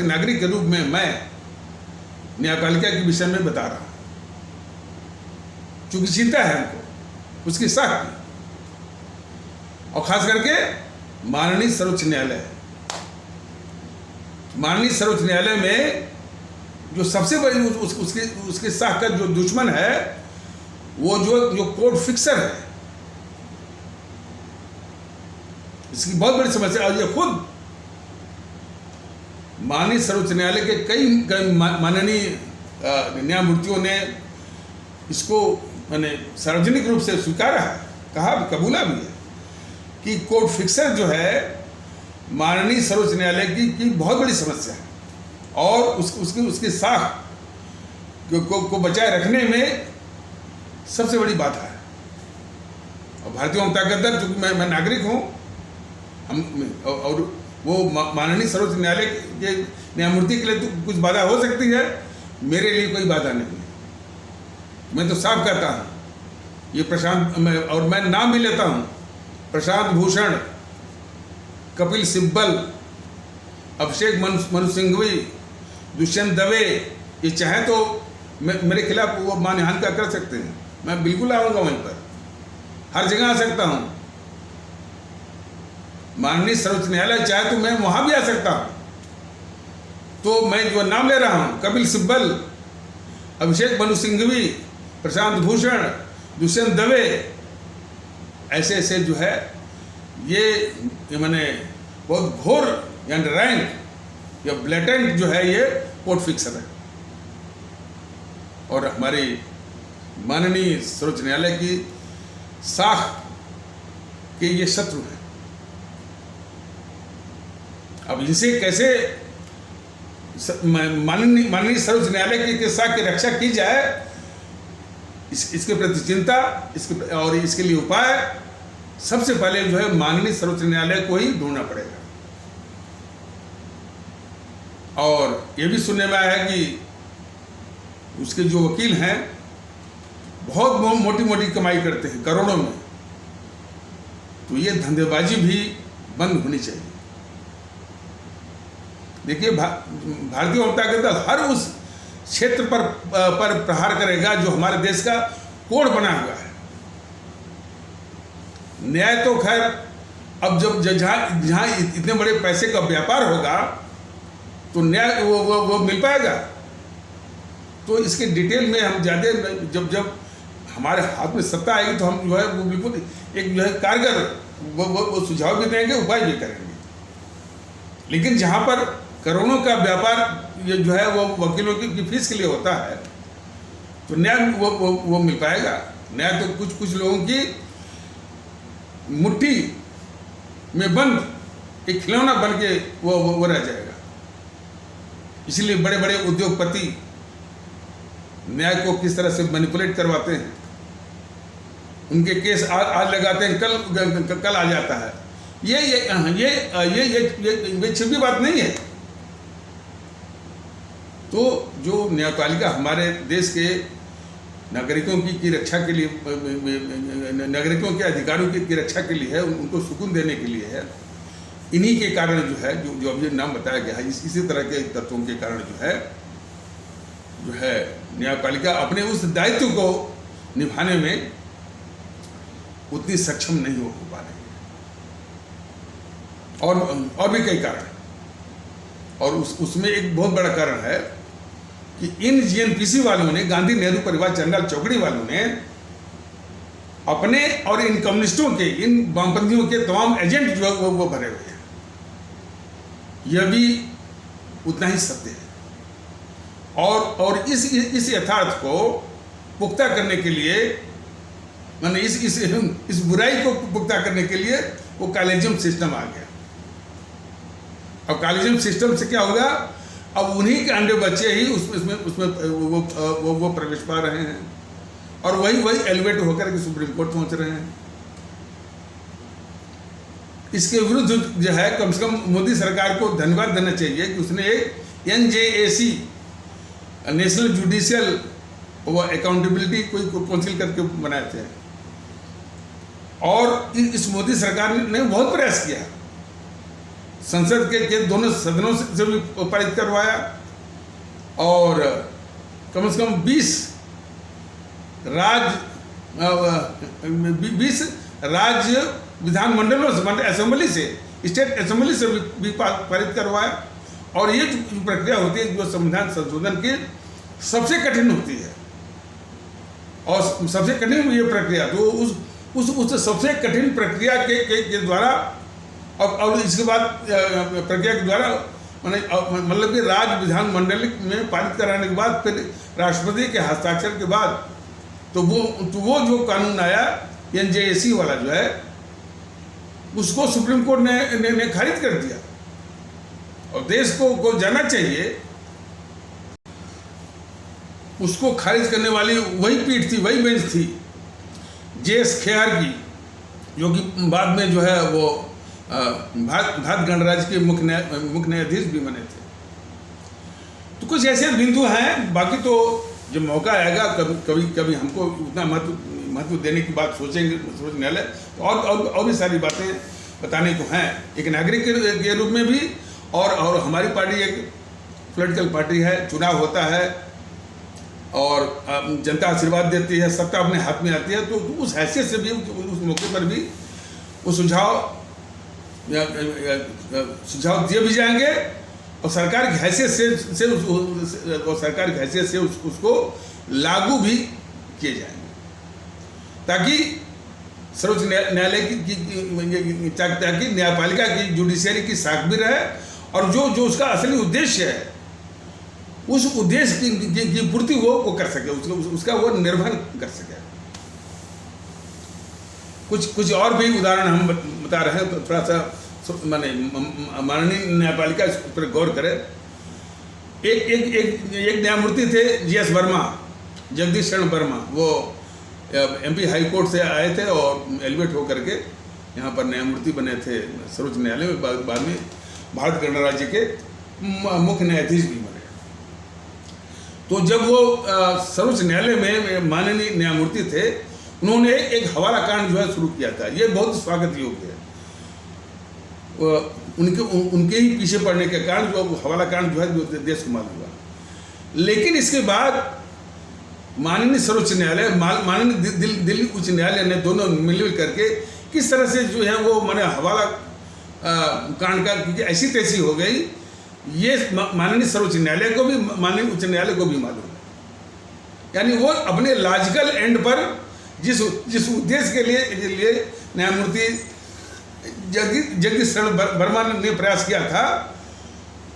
नागरिक के रूप में मैं न्यायपालिका के विषय में बता रहा हूँ, क्योंकि चिंता है हमको उसकी साख की, और खास करके माननीय सर्वोच्च न्यायालय में जो सबसे बड़ी उसके साख का जो दुश्मन है, वो जो कोर्ट फिक्सर है, इसकी बहुत बड़ी समस्या। और ये खुद माननीय सर्वोच्च न्यायालय के कई माननीय न्यायमूर्तियों ने इसको मैंने सार्वजनिक रूप से स्वीकारा है, कहा कबूला भी है कि कोर्ट फिक्सर जो है माननीय सर्वोच्च न्यायालय की बहुत बड़ी समस्या है, और उसकी साख को बचाए रखने में सबसे बड़ी बात है। और भारतीय जनता दल, चूंकि मैं नागरिक हूँ, और वो माननीय सर्वोच्च न्यायालय के न्यायमूर्ति के लिए तो कुछ बाधा हो सकती है, मेरे लिए कोई बाधा नहीं है। मैं तो साफ कहता हूँ, ये प्रशांत, और मैं नाम भी लेता हूँ, प्रशांत भूषण, कपिल सिब्बल, अभिषेक मनु सिंघवी, दुष्यंत दवे, ये चाहे तो मेरे खिलाफ वो मानहानि का कर सकते हैं, मैं बिल्कुल आऊँगा वहीं पर, हर जगह आ सकता हूँ। माननीय सर्वोच्च न्यायालय चाहे तो मैं वहाँ भी आ सकता हूँ। तो मैं जो नाम ले रहा हूँ, कपिल सिब्बल, अभिषेक मनु सिंघवी, प्रशांत भूषण, दुष्यंत दवे, ऐसे जो है ये मैंने बहुत घोर यानी रैंक या ब्लेटेंट जो है ये कोर्ट फिक्सर है, और हमारी माननीय सर्वोच्च न्यायालय की साख के ये शत्रु है। अब इनसे कैसे माननीय सर्वोच्च न्यायालय की साख की रक्षा की जाए, इसके प्रति चिंता, और इसके लिए उपाय सबसे पहले जो है माननीय सर्वोच्च न्यायालय को ही ढूंढना पड़ेगा। और ये भी सुनने में आया है कि उसके जो वकील हैं बहुत मोटी मोटी कमाई करते हैं, करोड़ों में, तो ये धंधेबाजी भी बंद होनी चाहिए। देखिए, भारतीय जनता दल हर उस क्षेत्र पर प्रहार करेगा जो हमारे देश का कोड बना हुआ है। न्याय तो खैर अब जब जहाँ इतने बड़े पैसे का व्यापार होगा तो न्याय वो मिल पाएगा। तो इसके डिटेल में हम ज़्यादा जब हमारे हाथ में सत्ता आएगी तो हम जो है वो बिल्कुल एक जो है कारगर वो सुझाव भी देंगे, उपाय भी करेंगे। लेकिन जहाँ पर करोड़ों का व्यापार ये जो है वो वकीलों की फीस के लिए होता है, तो न्याय वो मिल पाएगा? न्याय तो कुछ लोगों की मुट्ठी में बंद एक खिलौना बन के वो रह जाएगा। इसलिए बड़े बड़े उद्योगपति न्याय को किस तरह से मैनिपुलेट करवाते हैं, उनके केस आज लगाते हैं, कल आ जाता है। ये छिपी बात नहीं है। तो जो न्यायपालिका हमारे देश के नागरिकों की रक्षा के लिए, नागरिकों के अधिकारों की रक्षा के लिए है, उनको सुकून देने के लिए है, इन्हीं के कारण जो है जो अभी नाम बताया गया है, इसी तरह के तत्वों के कारण जो है न्यायपालिका अपने उस दायित्व को निभाने में उतनी सक्षम नहीं हो पा रही है। और भी कई कारण, और उसमें एक बहुत बड़ा कारण है कि इन जीएनपीसी वालों ने, गांधी नेहरू परिवार चंडाल चौकड़ी वालों ने अपने और इन कम्युनिस्टों के, इन वामपंथियों के तमाम एजेंट जो है वो भरे हुए हैं। यह भी उतना ही सत्य है। और इस यथार्थ को पुख्ता करने के लिए, माने इस बुराई को पुख्ता करने के लिए वो कॉलेजियम सिस्टम आ गया। और कॉलेजियम सिस्टम से क्या होगा, अब उन्हीं के अंडे बच्चे ही उसमें वो प्रवेश पा रहे हैं, और वही एलिवेट होकर के सुप्रीम कोर्ट पहुंच रहे हैं। इसके विरुद्ध जो है कम से कम मोदी सरकार को धन्यवाद देना चाहिए कि उसने एक NJAC, नेशनल जुडिशियल वो अकाउंटेबिलिटी कोई काउंसिल करके बनाए थे। और इस मोदी सरकार ने बहुत प्रयास किया संसद के दोनों सदनों से भी पारित करवाया और कम से कम 20 राज्य विधानमंडलों से, असेंबली से, स्टेट असेंबली से भी पारित करवाया। और ये जो प्रक्रिया होती है, जो संविधान संशोधन की सबसे कठिन होती है, और सबसे कठिन ये प्रक्रिया, तो उस सबसे कठिन प्रक्रिया के द्वारा और इसके बाद प्रक्रिया के द्वारा मतलब कि राज्य विधानमंडल में पारित कराने के बाद फिर राष्ट्रपति के हस्ताक्षर के बाद तो वो जो कानून आया NJAC वाला जो है, उसको सुप्रीम कोर्ट ने खारिज कर दिया। और देश को जानना चाहिए, उसको खारिज करने वाली वही पीठ थी, वही बेंच थी JS खेयार की, जो कि बाद में जो है वो भारत गणराज्य के मुख्य न्यायाधीश भी बने थे। तो कुछ ऐसे बिंदु हैं, बाकी तो जब मौका आएगा कभी हमको उतना महत्व देने की बात सोचेंगे सर्वोच्च न्यायालय, तो और भी सारी बातें बताने को हैं, एक नागरिक के रूप में भी। और हमारी पार्टी एक पॉलिटिकल पार्टी है, चुनाव होता है और जनता आशीर्वाद देती है, सत्ता अपने हाथ में आती है, तो उस हैसियत से भी, उस मौके पर भी वो सुझाव दिए भी जाएंगे और सरकार की हैसियत से उसको लागू भी किए जाएंगे, ताकि सर्वोच्च न्यायालय की ताकि न्यायपालिका की, जुडिशियरी की साख भी रहे, और जो उसका असली उद्देश्य है, उस उद्देश्य की पूर्ति वो कर सके, उसका वो निर्वहन कर सके। कुछ और भी उदाहरण हम बता रहे हैं, तो थोड़ा सा माननीय न्यायपालिका इस पर गौर करे। एक न्यायमूर्ति थे GS वर्मा, जगदीश शरण वर्मा, वो MP हाई कोर्ट से आए थे और एलिवेट होकर के यहाँ पर न्यायमूर्ति बने थे सर्वोच्च न्यायालय में, बाद में भारत गणराज्य के मुख्य न्यायाधीश भी बने। तो जब वो सर्वोच्च न्यायालय में माननीय न्यायमूर्ति थे, उन्होंने एक हवाला कांड जो है शुरू किया था। ये बहुत स्वागत योग्य है। उनके ही पीछे पड़ने के कारण जो हवाला कांड जो है जो देश को मालूम हुआ। लेकिन इसके बाद माननीय सर्वोच्च न्यायालय, माननीय दिल्ली उच्च न्यायालय ने दोनों मिलजुल करके किस तरह से जो है वो मैंने हवाला कांड का, क्योंकि ऐसी तैसी हो गई, ये माननीय सर्वोच्च न्यायालय को भी, माननीय उच्च न्यायालय को भी मालूम है। यानी वो अपने लॉजिकल एंड पर जिस उद्देश्य के लिए न्यायमूर्ति जगदीश शरण वर्मा ने प्रयास किया था,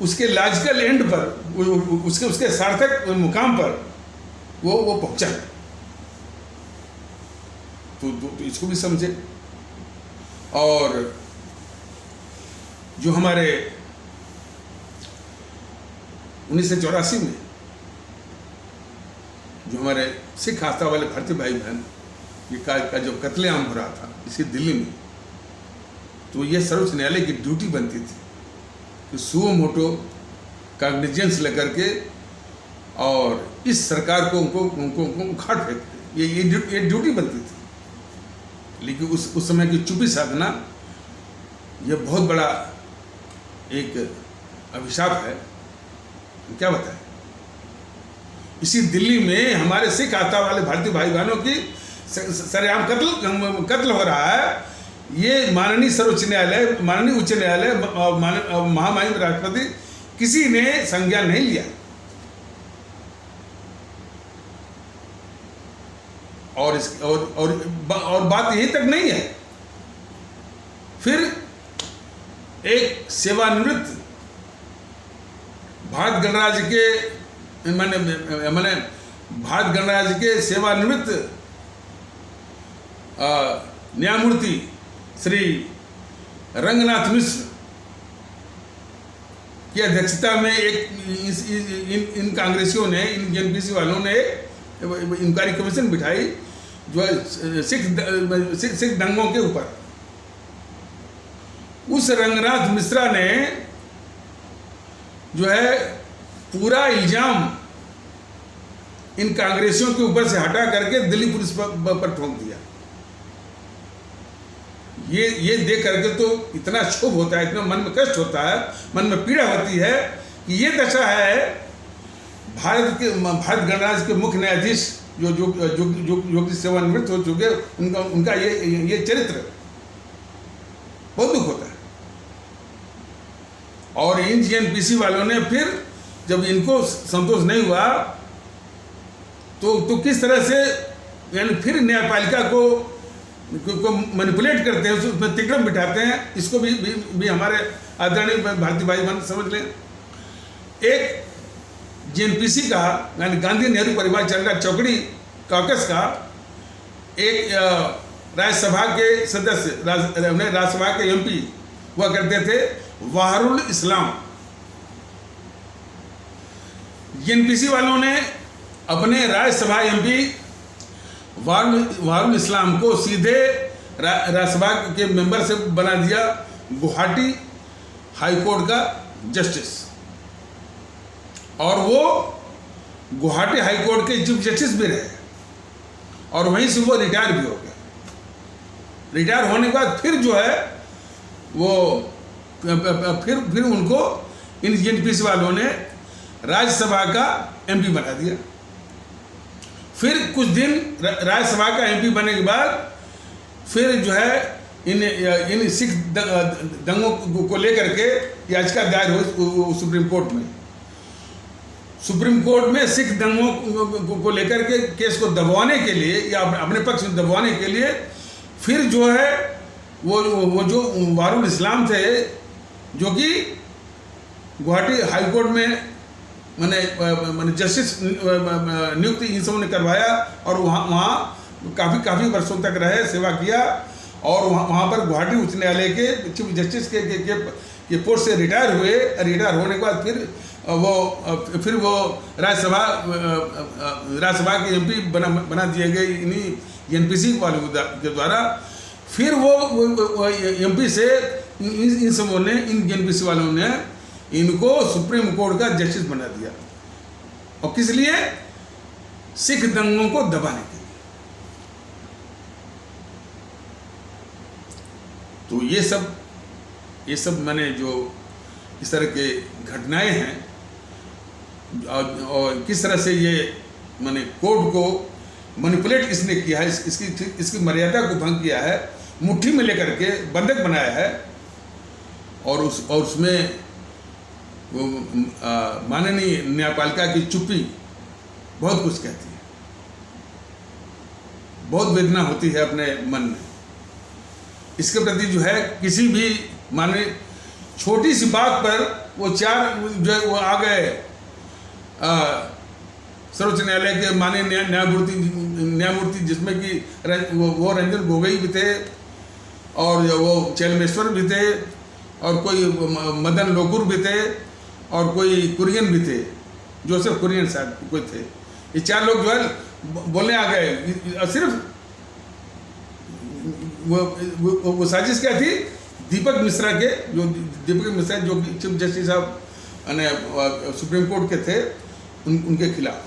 उसके लॉजिकल एंड पर, उसके सार्थक मुकाम पर वो पहुंचा। तो इसको भी समझे। और जो हमारे 1984 में जो हमारे सिख आस्था वाले भारतीय भाई बहन का जो कत्लेआम हो रहा था इसी दिल्ली में, तो ये सर्वोच्च न्यायालय की ड्यूटी बनती थी कि सुओ मोटो कॉग्निजेंस लेकर के और इस सरकार को उनको उखाड़ फेंकते, ये ड्यूटी बनती थी। लेकिन उस समय की चुप्पी साधना, ये बहुत बड़ा एक अभिशाप है, क्या बताएं। इसी दिल्ली में हमारे सिख आस्था वाले भारतीय भाई बहनों की सरेआम कत्ल हो रहा है। ये माननीय सर्वोच्च न्यायालय, माननीय उच्च न्यायालय, महामहिम राष्ट्रपति, किसी ने संज्ञान नहीं लिया। और बात यही तक नहीं है, फिर एक सेवानिवृत्त भारत गणराज्य के मैंने भारत गणराज्य के सेवानिवृत्त न्यायमूर्ति श्री रंगनाथ मिश्र की अध्यक्षता में इन कांग्रेसियों ने, इन NPC वालों ने इंक्वायरी कमीशन बिठाई जो है सिख दंगों के ऊपर। उस रंगनाथ मिश्रा ने जो है पूरा इल्जाम इन कांग्रेसियों के ऊपर से हटा करके दिल्ली पुलिस पर ठोक दिया। ये देख करके तो इतना क्षोभ होता है, इतना मन में कष्ट होता है, मन में पीड़ा होती है कि ये दशा है भारत गणराज्य के मुख्य न्यायाधीश जो कि सेवानिवृत्त हो चुके, उनका ये चरित्र बहुत दुख होता है। और इन जीएनपीसी वालों ने फिर जब इनको संतोष नहीं हुआ तो किस तरह से यानी फिर न्यायपालिका को मैनिपुलेट करते हैं, उसमें तिकड़म बिठाते हैं। इसको भी हमारे आदरणीय भारतीय भाई बहन समझ लें। एक जीएनपीसी का यानी गांधी नेहरू परिवार चरखा चौकड़ी कॉकस का एक राज्यसभा के सदस्य, राज्यसभा के एमपी हुआ करते थे वाहरुल इस्लाम। जीएनपीसी वालों ने अपने राज्यसभा एमपी वाहरुल इस्लाम को सीधे राज्यसभा के मेंबर से बना दिया गुवाहाटी हाई कोर्ट का जस्टिस, और वो गुवाहाटी हाई कोर्ट के चीफ जस्टिस भी रहे, और वहीं से वो रिटायर भी हो गए। रिटायर होने के बाद फिर जो है वो फिर उनको इन जीएनपीसी वालों ने राज्यसभा का एमपी बना दिया। फिर कुछ दिन राज्यसभा का एमपी बनने के बाद फिर जो है इन सिख दंगों को लेकर के याचिका दायर हुई सुप्रीम कोर्ट में। सुप्रीम कोर्ट में सिख दंगों को लेकर के केस को दबाने के लिए या अपने पक्ष में दबाने के लिए फिर जो है वो जो वाहरुल इस्लाम थे, जो कि गुवाहाटी हाई कोर्ट में मैंने जस्टिस नियुक्ति इन सबों ने करवाया, और वहाँ काफ़ी वर्षों तक रहे, सेवा किया, और वहाँ पर गुवाहाटी उच्च न्यायालय के चीफ जस्टिस के पोस्ट से रिटायर हुए। रिटायर होने के बाद फिर वो राज्यसभा के एमपी बना दिए गए इन्हीं एनपीसी वालों के द्वारा। फिर वो एमपी से इन सबों ने, इन एनपीसी वालों ने इनको सुप्रीम कोर्ट का जस्टिस बना दिया, और किस लिए? सिख दंगों को दबाने के लिए। तो ये सब मैंने जो इस तरह के घटनाएं हैं, और किस तरह से ये मैंने कोर्ट को मैनिपुलेट इसने किया है, इसकी मर्यादा को भंग किया है, मुट्ठी में लेकर के बंधक बनाया है, और उसमें वो माननीय न्यायपालिका की चुप्पी बहुत कुछ कहती है। बहुत वेदना होती है अपने मन में इसके प्रति। जो है किसी भी माने छोटी सी बात पर वो वो आ गए सर्वोच्च न्यायालय के माननीय न्यायमूर्ति जिसमें कि वो रंजन गोगोई भी थे, और वो चेलमेश्वर भी थे, और कोई मदन लोकुर भी थे, और कोई कुरियन भी थे, जोसेफ कुरियन साहब कोई थे। ये 4 लोग जो है बोलने आ गए। सिर्फ वो साजिश क्या थी? दीपक मिश्रा जो चीफ जस्टिस साहब सुप्रीम कोर्ट के थे, उनके खिलाफ,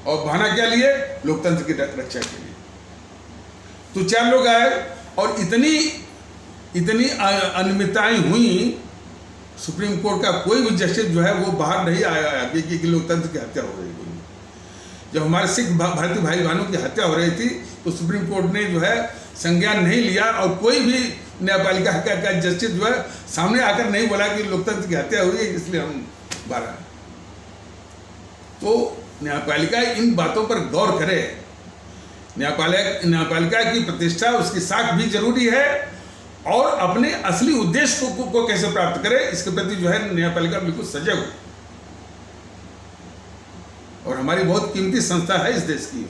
और बहाना क्या लिए? लोकतंत्र की रक्षा के लिए। तो 4 लोग आए, और इतनी अनियमितताएं हुई, सुप्रीम कोर्ट का कोई भी जस्टिस जो है वो बाहर नहीं आया कि लोकतंत्र की हत्या हो रही है। जब हमारे सिख भारतीय भाई बहनों की हत्या हो रही थी तो सुप्रीम कोर्ट ने जो है संज्ञान नहीं लिया, और कोई भी न्यायपालिका का जस्टिस जो है सामने आकर नहीं बोला कि लोकतंत्र की हत्या हुई है, इसलिए हम बाहर आए। तो न्यायपालिका इन बातों पर गौर करे। न्यायपालिका की प्रतिष्ठा, उसकी साख भी जरूरी है, और अपने असली उद्देश्य को कैसे प्राप्त करे, इसके प्रति जो है न्यायपालिका बिल्कुल सजग हो। और हमारी बहुत कीमती संस्था है इस देश की।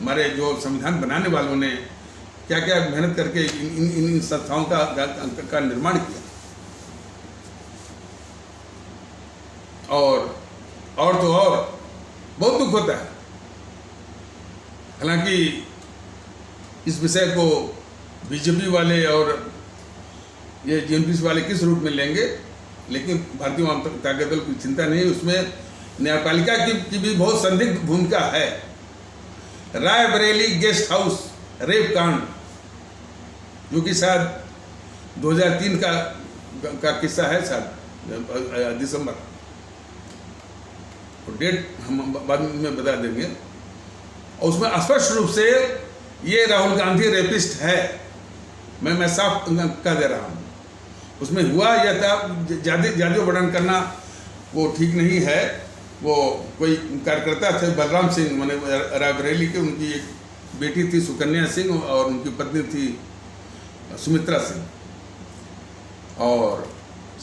हमारे जो संविधान बनाने वालों ने क्या क्या मेहनत करके इन संस्थाओं का निर्माण किया। और बहुत दुख होता है। हालांकि इस विषय को बीजेपी वाले और ये जीएनपीसी वाले किस रूप में लेंगे, लेकिन भारतीय जनता दल की चिंता नहीं। उसमें न्यायपालिका की भी बहुत संदिग्ध भूमिका है। रायबरेली गेस्ट हाउस रेप कांड, जो कि शायद 2003 का किस्सा है, शायद दिसंबर, और डेट हम बाद में बता देंगे। और उसमें स्पष्ट रूप से ये राहुल गांधी रेपिस्ट है, मैं साफ कह दे रहा हूँ। उसमें हुआ यह था, ज़्यादा वर्णन करना वो ठीक नहीं है। वो कोई कार्यकर्ता थे बलराम सिंह, मैंने रायबरेली के, उनकी एक बेटी थी सुकन्या सिंह और उनकी पत्नी थी सुमित्रा सिंह, और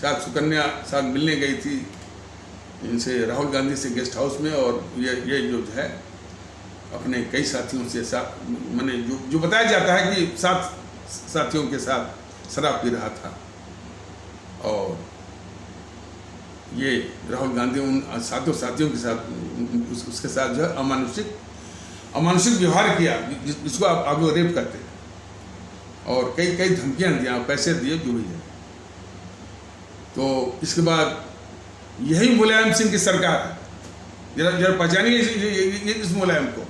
शायद सुकन्या साथ मिलने गई थी इनसे, राहुल गांधी से गेस्ट हाउस में, और ये जो है अपने कई साथियों से साथ, मैंने जो बताया जाता है कि 7 साथियों के साथ शराब पी रहा था। और ये राहुल गांधी उन 7 साथियों के साथ उसके साथ जो है अमानुषिक व्यवहार किया, जिसको आप लोग रेप करते हैं, और कई धमकियां दिया, पैसे दिए, जो भी है। तो इसके बाद यही मुलायम सिंह की सरकार है। जरा पहचानिए इस मुलायम को।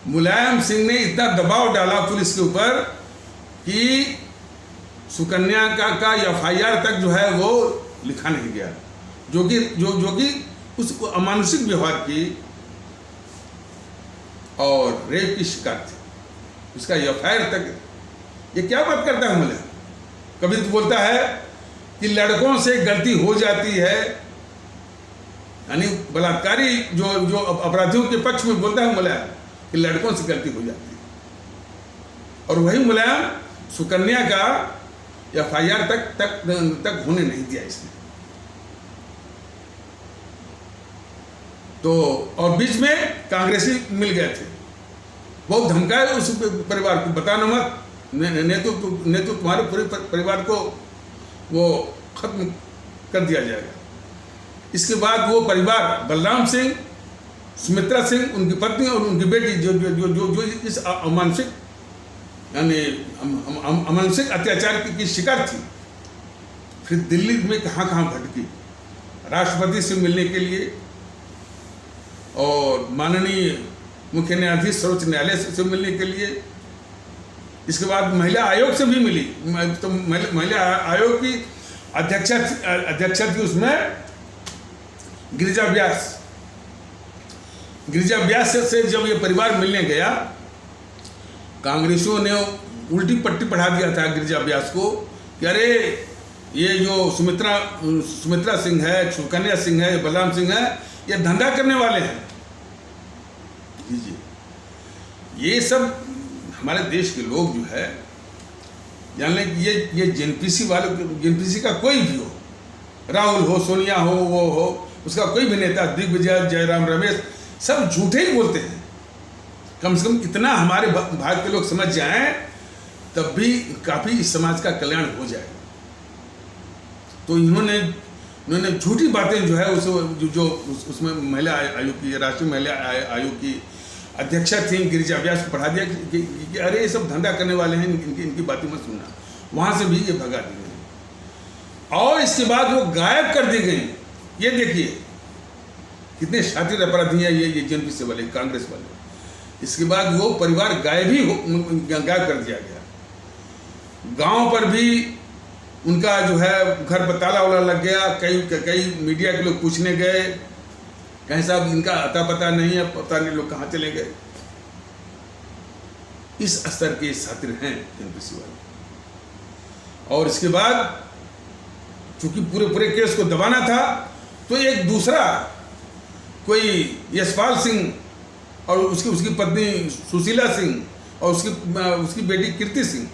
मुलायम सिंह ने इतना दबाव डाला पुलिस के ऊपर कि सुकन्या का FIR तक जो है वो लिखा नहीं गया, जो कि उस अमानुषिक व्यवहार की और रेप की शिकार थी, उसका FIR तक। ये क्या बात करता है मुलायम? कभी तो बोलता है कि लड़कों से गलती हो जाती है, यानी बलात्कारी जो अपराधियों के पक्ष में बोलता है मुलायम कि लड़कों से गलती हो जाती है, और वही मुलायम सुकन्या का FIR तक होने नहीं दिया इसने। तो और बीच में कांग्रेसी मिल गए थे, बहुत धमकाए उस परिवार को, बताना मत, नहीं तो तुम्हारे पूरे परिवार को वो खत्म कर दिया जाएगा। इसके बाद वो परिवार बलराम सिंह, सुमित्रा सिंह, उनकी पत्नी और उनकी बेटी जो इस अमानुषिक यानी अमानुषिक अत्याचार की शिकार थी, फिर दिल्ली में कहाँ भटकी, राष्ट्रपति से मिलने के लिए, और माननीय मुख्य न्यायाधीश सर्वोच्च न्यायालय से मिलने के लिए। इसके बाद महिला आयोग से भी मिली, तो महिला आयोग की अध्यक्षा थी उसमें गिरिजा व्यास से जब ये परिवार मिलने गया, कांग्रेसियों ने उल्टी पट्टी पढ़ा दिया था गिरिजा व्यास को कि अरे ये जो सुमित्रा सिंह है, सुकन्या सिंह है, बलराम सिंह है, ये धंधा करने वाले हैं। ये सब हमारे देश के लोग जो है जान लें कि ये जेएनपीसी का कोई भी हो, राहुल हो, सोनिया हो, वो हो, उसका कोई भी नेता, दिग्विजय, जयराम रमेश, सब झूठे ही बोलते हैं। कम से कम इतना हमारे भारत के लोग समझ जाएं, तब भी काफ़ी इस समाज का कल्याण हो जाएगा। तो इन्होंने झूठी बातें जो है उसमें महिला आयोग की, राष्ट्रीय महिला आयोग की अध्यक्षा थी गिरिजा व्यास को पढ़ा दिया कि अरे ये सब धंधा करने वाले हैं, इनकी बातें मत सुनना। वहाँ से भी ये भगा दी गई, और इसके बाद वो गायब कर दी गई। ये देखिए कितने शातिर अपराधी हैं ये जेएनपीसी वाले, कांग्रेस वाले। इसके बाद वो परिवार गायब कर दिया गया। गांव पर भी उनका जो है घर पर ताला वाला लग गया। कई मीडिया के लोग पूछने गए, कहीं साहब इनका अता पता नहीं है, पता नहीं लोग कहाँ चले गए। इस स्तर के शातिर हैं जेएनपीसी वाले। और इसके बाद चूंकि पूरे केस को दबाना था, तो एक दूसरा कोई यशपाल सिंह और उसकी पत्नी सुशीला सिंह और उसकी बेटी कीर्ति सिंह,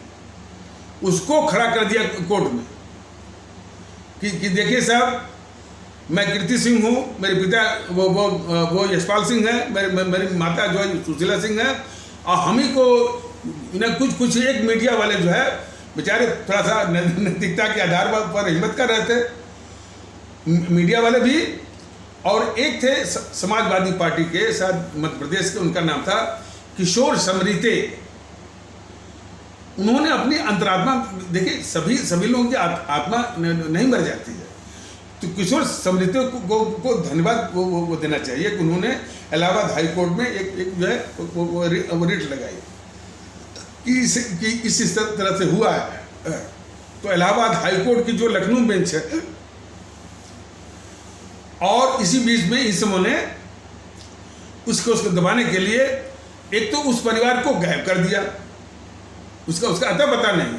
उसको खड़ा कर दिया कोर्ट में कि देखिए साहब, मैं कीर्ति सिंह हूँ, मेरे पिता वो यशपाल सिंह है, मेरी माता जो है सुशीला सिंह है, और हम ही को इन्हें कुछ एक मीडिया वाले जो है बेचारे थोड़ा सा नैतिकता के आधार पर हिम्मत कर रहे थे, मीडिया वाले भी। और एक थे समाजवादी पार्टी के, शायद मध्य प्रदेश के, उनका नाम था किशोर समरीते। उन्होंने अपनी अंतरात्मा, देखिए सभी लोगों की आत्मा नहीं मर जाती है, तो किशोर समरीते को धन्यवाद वो देना चाहिए कि उन्होंने इलाहाबाद हाई कोर्ट में एक जो है वो रिट लगाई। कि इस तरह से हुआ है। तो इलाहाबाद हाईकोर्ट की जो लखनऊ बेंच है, और इसी बीच में इस समय ने उसको दबाने के लिए एक तो उस परिवार को गायब कर दिया, उसका अता पता नहीं,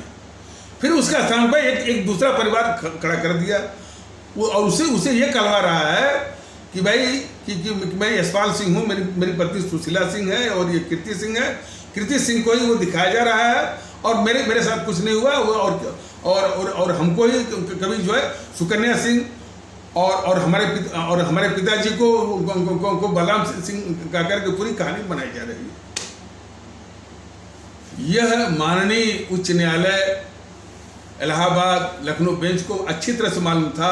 फिर उसका स्थान पर एक दूसरा परिवार खड़ा कर दिया। वो और उसे ये कहवा रहा है कि भाई कि मैं यशपाल सिंह हूँ, मेरी पत्नी सुशीला सिंह है और ये कीर्ति सिंह है। कीर्ति सिंह को ही वो दिखाया जा रहा है और मेरे साथ कुछ नहीं हुआ। और हमको ही कभी जो है सुकन्या सिंह और हमारे पिताजी को बलराम सिंह का करके पूरी कहानी बनाई जा रही है। यह माननीय उच्च न्यायालय इलाहाबाद लखनऊ बेंच को अच्छी तरह से मालूम था,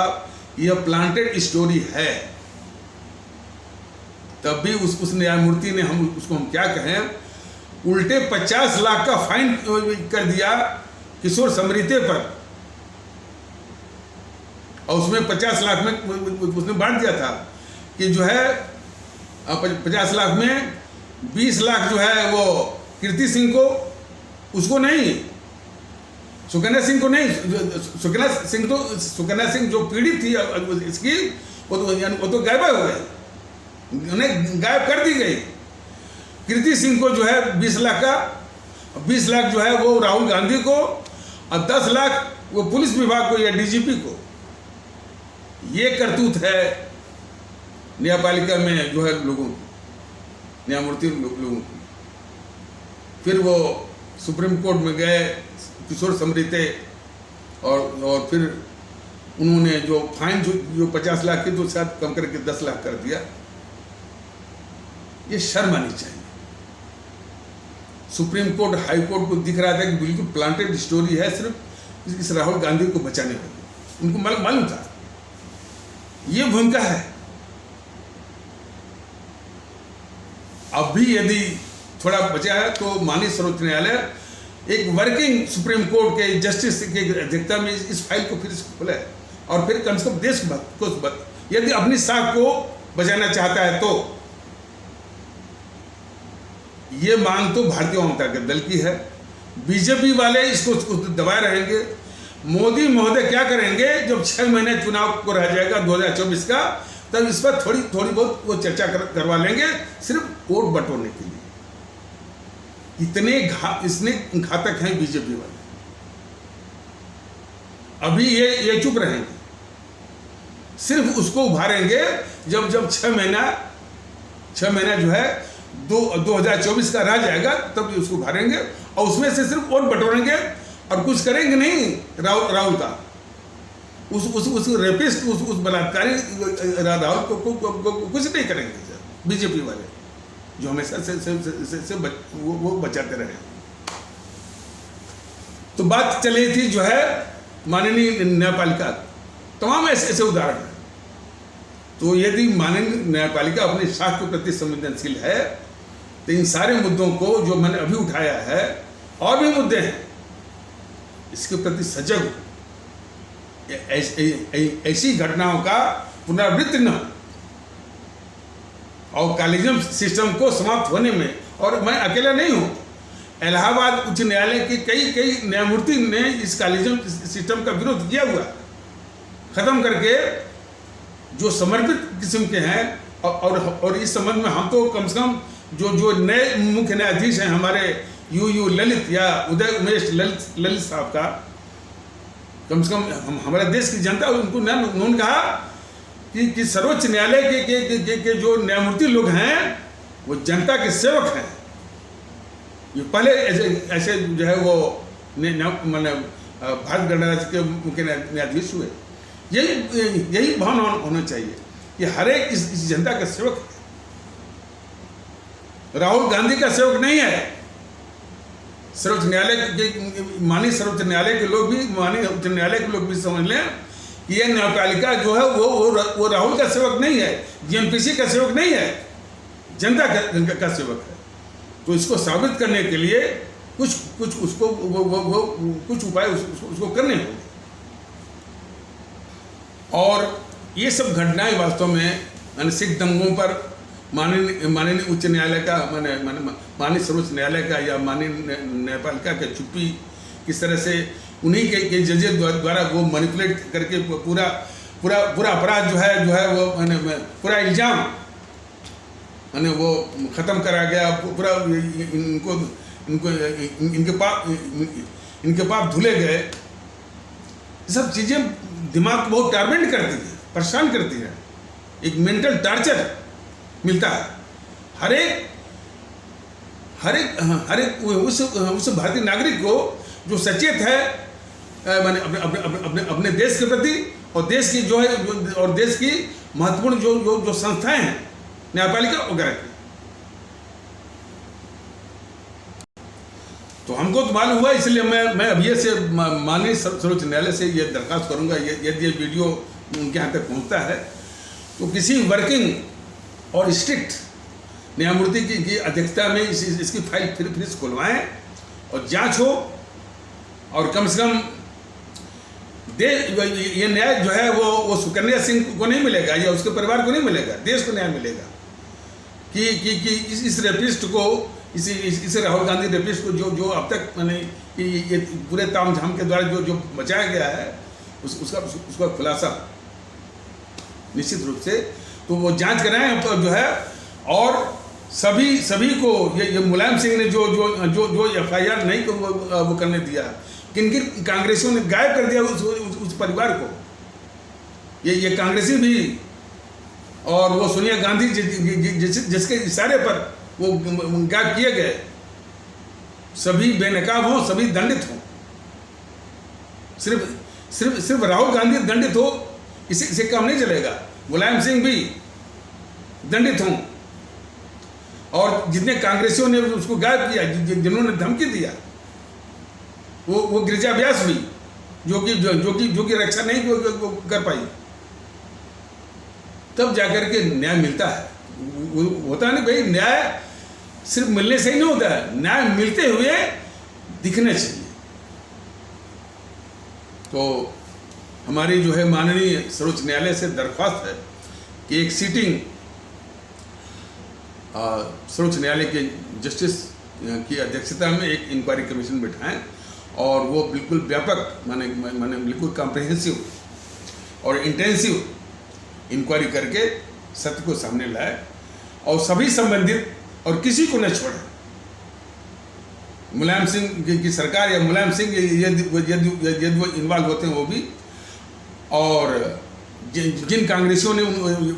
यह प्लांटेड स्टोरी है। तब भी उस न्यायमूर्ति ने उसको हम क्या कहें, उल्टे 50 लाख का फाइन कर दिया किशोर समरीते पर, और उसमें 50 लाख में उसने बांट दिया था कि जो है 50 लाख में 20 लाख जो है वो कीर्ति सिंह को, उसको नहीं, सुकन्या सिंह को नहीं। सुकन्या सिंह जो पीड़ित थी इसकी, वो तो गायब हो गए, उन्हें गायब कर दी गई। कीर्ति सिंह को जो है 20 लाख का, 20 लाख जो है वो राहुल गांधी को, और 10 लाख वो पुलिस विभाग को या डीजीपी को। ये करतूत है न्यायपालिका में जो है लोगों की, न्यायमूर्ति लोगों की। फिर वो सुप्रीम कोर्ट में गए किशोर समरीते, और फिर उन्होंने जो फाइन जो 50 लाख की, तो शायद कम करके 10 लाख कर दिया। ये शर्म आनी चाहिए। सुप्रीम कोर्ट हाई कोर्ट को दिख रहा था कि बिल्कुल प्लांटेड स्टोरी है, सिर्फ इस राहुल गांधी को बचाने वाली। उनको मालूम था ये भूमिका है। अब भी यदि थोड़ा बचा है तो माननीय सर्वोच्च न्यायालय एक वर्किंग सुप्रीम कोर्ट के जस्टिस की अध्यक्षता में इस फाइल को फिर खोले, और फिर कम से कम देश को यदि अपनी साख को बचाना चाहता है तो। ये मांग तो भारतीय जनता दल की है। बीजेपी वाले इसको दबाए रहेंगे। मोदी महोदय क्या करेंगे, जब 6 महीने चुनाव को रह जाएगा 2024 का, तब इस पर थोड़ी बहुत वो चर्चा करवा लेंगे, सिर्फ वोट बटोरने के लिए। इतने घातक हैं बीजेपी वाले। अभी ये चुप रहेंगे, सिर्फ उसको उभारेंगे जब 6 महीना जो है 2024 का रह जाएगा, तब उसको उभारेंगे, और उसमें से सिर्फ वोट बटोरेंगे और कुछ करेंगे नहीं। राहुल का उस रेपिस्ट, उस बलात्कारी राहुल को कुछ नहीं करेंगे बीजेपी वाले, जो हमेशा से वो बचाते रहे। तो बात चली थी जो है माननीय न्यायपालिका, तमाम ऐसे उदाहरण हैं। तो यदि माननीय न्यायपालिका अपने शास्त्र के प्रति संवेदनशील है, तो इन सारे मुद्दों को जो मैंने अभी उठाया है, और भी मुद्दे हैं, इसके प्रति सजग हो। ऐसी घटनाओं का पुनरावृत्ति न हो, और कॉलेजियम सिस्टम को समाप्त होने में, और मैं अकेला नहीं हूँ, इलाहाबाद उच्च न्यायालय के कई न्यायमूर्ति ने इस कॉलेजियम सिस्टम का विरोध किया हुआ, खत्म करके जो समर्पित किस्म के हैं। और इस संबंध में हम तो कम से कम जो नए मुख्य न्यायाधीश हैं हमारे यू ललित या उदय उमेश ललित साहब का, कम से कम हमारे देश की जनता उन्होंने कहा कि सर्वोच्च न्यायालय के जो न्यायमूर्ति लोग हैं वो जनता के सेवक हैं। ये पहले ऐसे जो है वो माने भारत गणराज्य के मुख्य न्यायाधीश हुए। यही भावना होना चाहिए कि हर एक इस जनता का सेवक है, राहुल गांधी का सेवक नहीं है। सर्वोच्च न्यायालय के माननीय सर्वोच्च न्यायालय के लोग भी, माननीय उच्च न्यायालय के लोग भी समझ लें कि यह न्यायपालिका जो है वो राहुल का सेवक नहीं है, जीएमपीसी का सेवक नहीं है, जनता का सेवक है। तो इसको साबित करने के लिए कुछ उसको कुछ उपाय उसको करने होंगे। और ये सब घटनाएं वास्तव में सिख दंगों पर माननीय उच्च न्यायालय का माननीय सर्वोच्च न्यायालय का या माननीय न्यायपालिका के चुप्पी किस तरह से उन्हीं के जजेस द्वारा वो मैनिपुलेट करके पूरा अपराध जो है वो पूरा इल्ज़ाम वो ख़त्म करा गया, पूरा इनके पाप धुले गए। ये सब चीज़ें दिमाग को बहुत टार्मेंट करती है, परेशान करती है, एक मेंटल टॉर्चर मिलता है हर एक उस भारतीय नागरिक को जो सचेत है अपने देश के प्रति और देश की और देश की महत्वपूर्ण जो संस्थाएं हैं न्यायपालिका वगैरह की। तो हमको तो मालूम हुआ, इसलिए मैं अभी से माननीय सर्वोच्च न्यायालय से ये दरख्वास्त करूंगा, यदि ये वीडियो उनके यहाँ तक पहुँचता है तो किसी वर्किंग और स्ट्रिक्ट न्यायमूर्ति की अध्यक्षता में इसकी फाइल फिर से खुलवाएं और जांच हो, और कम से कम ये न्याय जो है वो सुकन्या सिंह को नहीं मिलेगा या उसके परिवार को नहीं मिलेगा, देश को न्याय मिलेगा कि इस रेपिस्ट को, इस राहुल गांधी रेपिस्ट को जो अब तक कि ये पूरे तामझाम के द्वारा जो बचाया गया है उसका खुलासा निश्चित रूप से तो वो जांच कराएं जो है। और सभी को ये मुलायम सिंह ने जो FIR नहीं को वो करने दिया, किन कांग्रेसियों ने गायब कर दिया उस परिवार को, ये कांग्रेसी भी और वो सोनिया गांधी जिसके इशारे पर वो गायब किए गए, सभी बेनकाब हों, सभी दंडित हों। सिर्फ राहुल गांधी दंडित हो इसे काम नहीं चलेगा, मुलायम सिंह भी दंडित हों, और जितने कांग्रेसियों ने उसको गायब किया, जिन्होंने धमकी दिया, वो गिरिजा व्यास भी जो कि रक्षा नहीं कर पाई, तब जाकर के न्याय मिलता है। होता है ना भाई, न्याय सिर्फ मिलने से ही नहीं होता है, न्याय मिलते हुए दिखने चाहिए। तो हमारी जो है माननीय सर्वोच्च न्यायालय से दरख्वास्त है कि एक सीटिंग सर्वोच्च न्यायालय के जस्टिस की अध्यक्षता में एक इंक्वायरी कमीशन बिठाएं और वो बिल्कुल व्यापक माने बिल्कुल कॉम्प्रिहेंसिव और इंटेंसिव इंक्वायरी करके सत्य को सामने लाए और सभी संबंधित और किसी को न छोड़े। मुलायम सिंह की सरकार या मुलायम सिंह यदि वो इन्वॉल्व होते हैं वो भी, और जिन कांग्रेसियों ने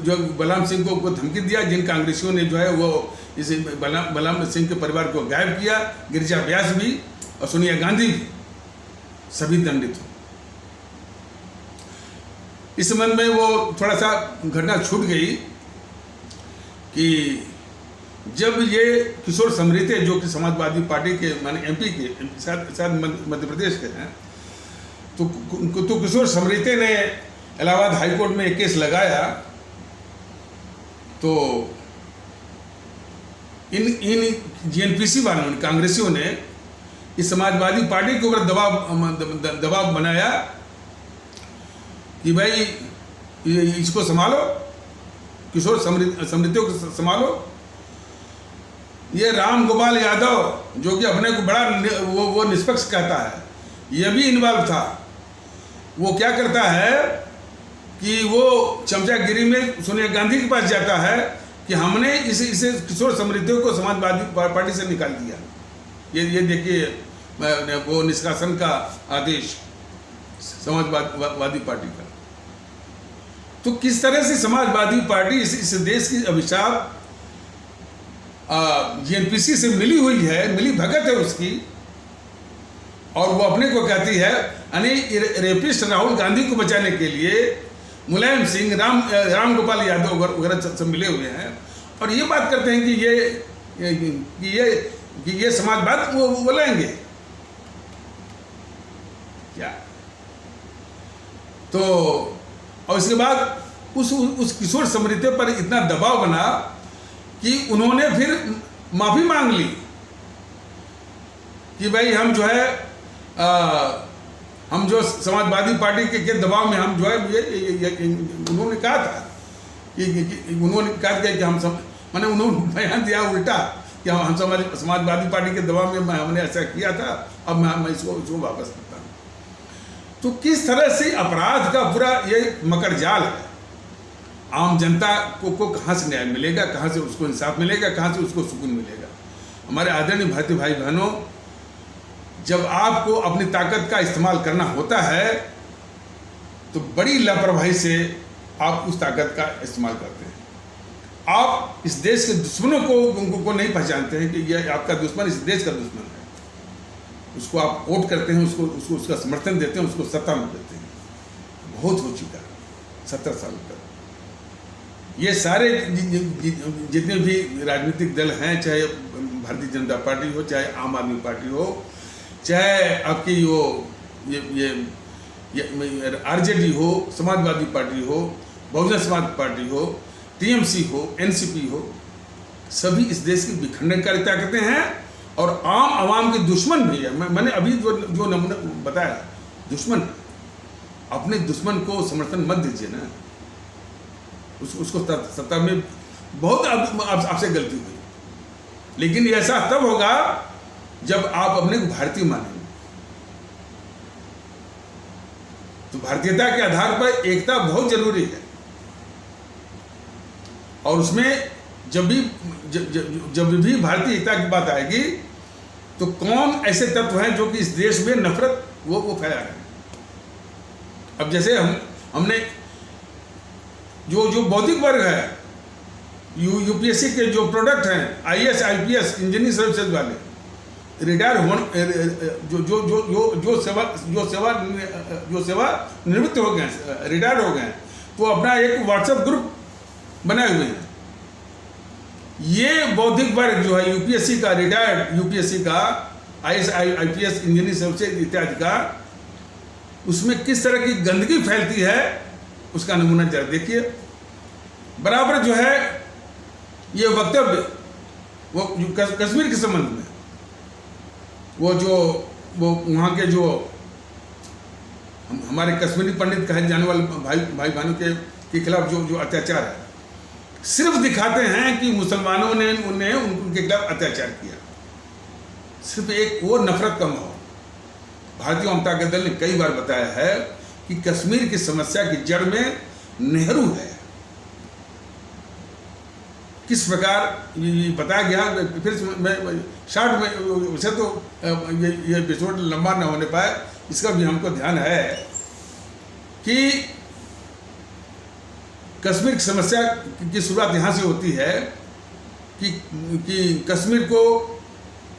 जो बलराम सिंह को धमकी दिया, जिन कांग्रेसियों ने जो है वो इस बलराम सिंह के परिवार को गायब किया, गिरिजा व्यास भी और सोनिया गांधी भी, सभी दंडित हो। इस संबंध में वो थोड़ा सा घटना छूट गई कि जब ये किशोर समरीते जो कि समाजवादी पार्टी के MP के शायद मध्य प्रदेश के हैं, तो किशोर समरीते ने इलाहाबाद हाई कोर्ट में एक केस लगाया। तो इन GNPC वालों ने, कांग्रेसियों ने इस समाजवादी पार्टी के ऊपर दबाव बनाया कि भाई इसको संभालो, किशोर समृतियों को संभालो। ये राम गोपाल यादव जो कि अपने को बड़ा वो निष्पक्ष कहता है, ये भी इन्वॉल्व था। वो क्या करता है कि वो चमचागिरी में सोनिया गांधी के पास जाता है कि हमने इसे किशोर समृतियों को समाजवादी पार्टी से निकाल दिया। ये देखिए वो निष्कासन का आदेश समाजवादी पार्टी का। तो किस तरह से समाजवादी पार्टी इस देश की अभिशाप GNPC से मिली हुई है, मिली भगत है उसकी, और वो अपने को कहती है रेपिस्ट राहुल गांधी को बचाने के लिए मुलायम सिंह, राम गोपाल यादव वगैरह सब मिले हुए हैं, और ये बात करते हैं कि ये समाजवाद वो लाएंगे क्या। तो और इसके बाद उस किशोर समृति पर इतना दबाव बना कि उन्होंने फिर माफी मांग ली कि भाई हम जो है हम जो समाजवादी पार्टी के दबाव में हम जो है ये उन्होंने कहा था कि मैंने उन्होंने बयान दिया उल्टा कि हम समाजवादी पार्टी के दबाव में हमने ऐसा किया था, अब मैं इसको वापस करता हूँ। तो किस तरह से अपराध का पूरा ये मकर जाल है। आम जनता को कहाँ से न्याय मिलेगा, कहाँ से उसको इंसाफ मिलेगा, कहाँ से उसको सुकून मिलेगा। हमारे आदरणीय भारतीय भाई बहनों, जब आपको अपनी ताकत का इस्तेमाल करना होता है तो बड़ी लापरवाही से आप उस ताकत का इस्तेमाल करते हैं। आप इस देश के दुश्मनों को नहीं पहचानते हैं कि यह आपका दुश्मन इस देश का दुश्मन है। उसको आप वोट करते हैं, उसको उसका समर्थन देते हैं, उसको सत्ता में देते हैं। बहुत हो चुका है 70 साल तक। ये सारे जितने भी राजनीतिक दल हैं, चाहे भारतीय जनता पार्टी हो, चाहे आम आदमी पार्टी हो, चाहे आपकी वो ये आरजेडी हो, समाजवादी पार्टी हो, बहुजन समाज पार्टी हो, टीएमसी हो, एनसीपी हो, सभी इस देश की विखंडनकारी ताकतें हैं और आम आवाम के दुश्मन भी है। मैंने अभी जो नमूना बताया, दुश्मन। अपने दुश्मन को समर्थन मत दीजिए ना। उसको सत्ता में बहुत आपसे गलती हुई, लेकिन ऐसा तब होगा जब आप अपने को भारतीय मानेंगे। तो भारतीयता के आधार पर एकता बहुत जरूरी है। और उसमें जब भी भारतीय एकता की बात आएगी तो कौन ऐसे तत्व हैं जो कि इस देश में नफरत वो फैला रहे हैं। अब जैसे हमने जो बौद्धिक वर्ग है, यूपीएससी के जो प्रोडक्ट हैं, आईएएस आईपीएस इंजीनियरिंग सर्विसेज वाले, रिटायर होने जो सेवा निवृत्त हो गए, रिटायर हो गए, वो अपना एक व्हाट्सएप ग्रुप बनाए हुए हैं। ये बौद्धिक वर्ग जो है यूपीएससी का, रिटायर्ड यूपीएससी का, आईएएस आईपीएस इंजीनियरिंग सर्विसेज इत्यादि का, उसमें किस तरह की गंदगी फैलती है उसका नमूना जरा देखिए। बराबर जो है ये वक्तव्य वो कश्मीर के संबंध में, वो वहाँ के जो हमारे कश्मीरी पंडित कहे जाने वाले भाई बहनों के खिलाफ जो अत्याचार है, सिर्फ दिखाते हैं कि मुसलमानों ने उनके खिलाफ अत्याचार किया। सिर्फ एक वो नफरत का माहौल। भारतीय जनता दल ने कई बार बताया है कि कश्मीर की समस्या की जड़ में नेहरू है। किस प्रकार ये बताया गया, फिर मैं शॉर्ट में, उसे तो ये एपिसोड लंबा न होने पाए, इसका भी हमको ध्यान है कि कश्मीर की समस्या की शुरुआत यहाँ से होती है कि कश्मीर को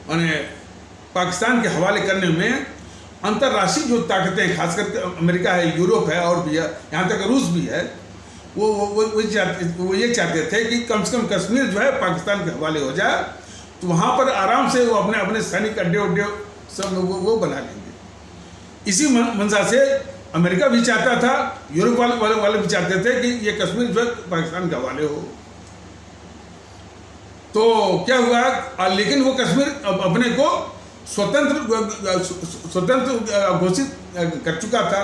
माने पाकिस्तान के हवाले करने में अंतर्राष्ट्रीय जो ताकतें, खासकर अमेरिका है, यूरोप है और भी है, यहाँ तक रूस भी है, वो ये चाहते थे कि कम से कम कश्मीर जो है पाकिस्तान के हवाले हो जाए, तो वहाँ पर आराम से वो अपने सैनिक अड्डे सब वो बना लेंगे। इसी मंशा से अमेरिका भी चाहता था, यूरोप वाले भी चाहते थे कि ये कश्मीर जो है पाकिस्तान के हवाले हो। तो क्या हुआ, लेकिन वो कश्मीर अपने को स्वतंत्र घोषित कर चुका था।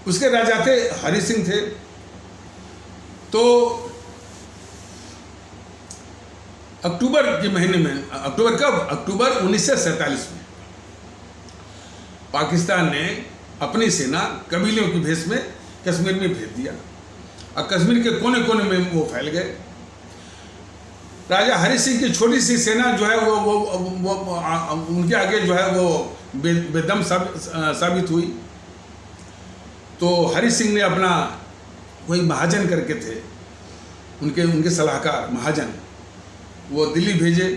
उसके राजा थे हरि सिंह थे। तो अक्टूबर के महीने में, अक्टूबर कब, अक्टूबर 1947 में पाकिस्तान ने अपनी सेना कबीलों की भेष में कश्मीर में भेज दिया और कश्मीर के कोने कोने में वो फैल गए। राजा हरि सिंह की छोटी सी सेना जो है वो उनके आगे जो है वो बेदम साबित हुई। तो हरि सिंह ने अपना वही महाजन करके थे, उनके सलाहकार महाजन, वो दिल्ली भेजे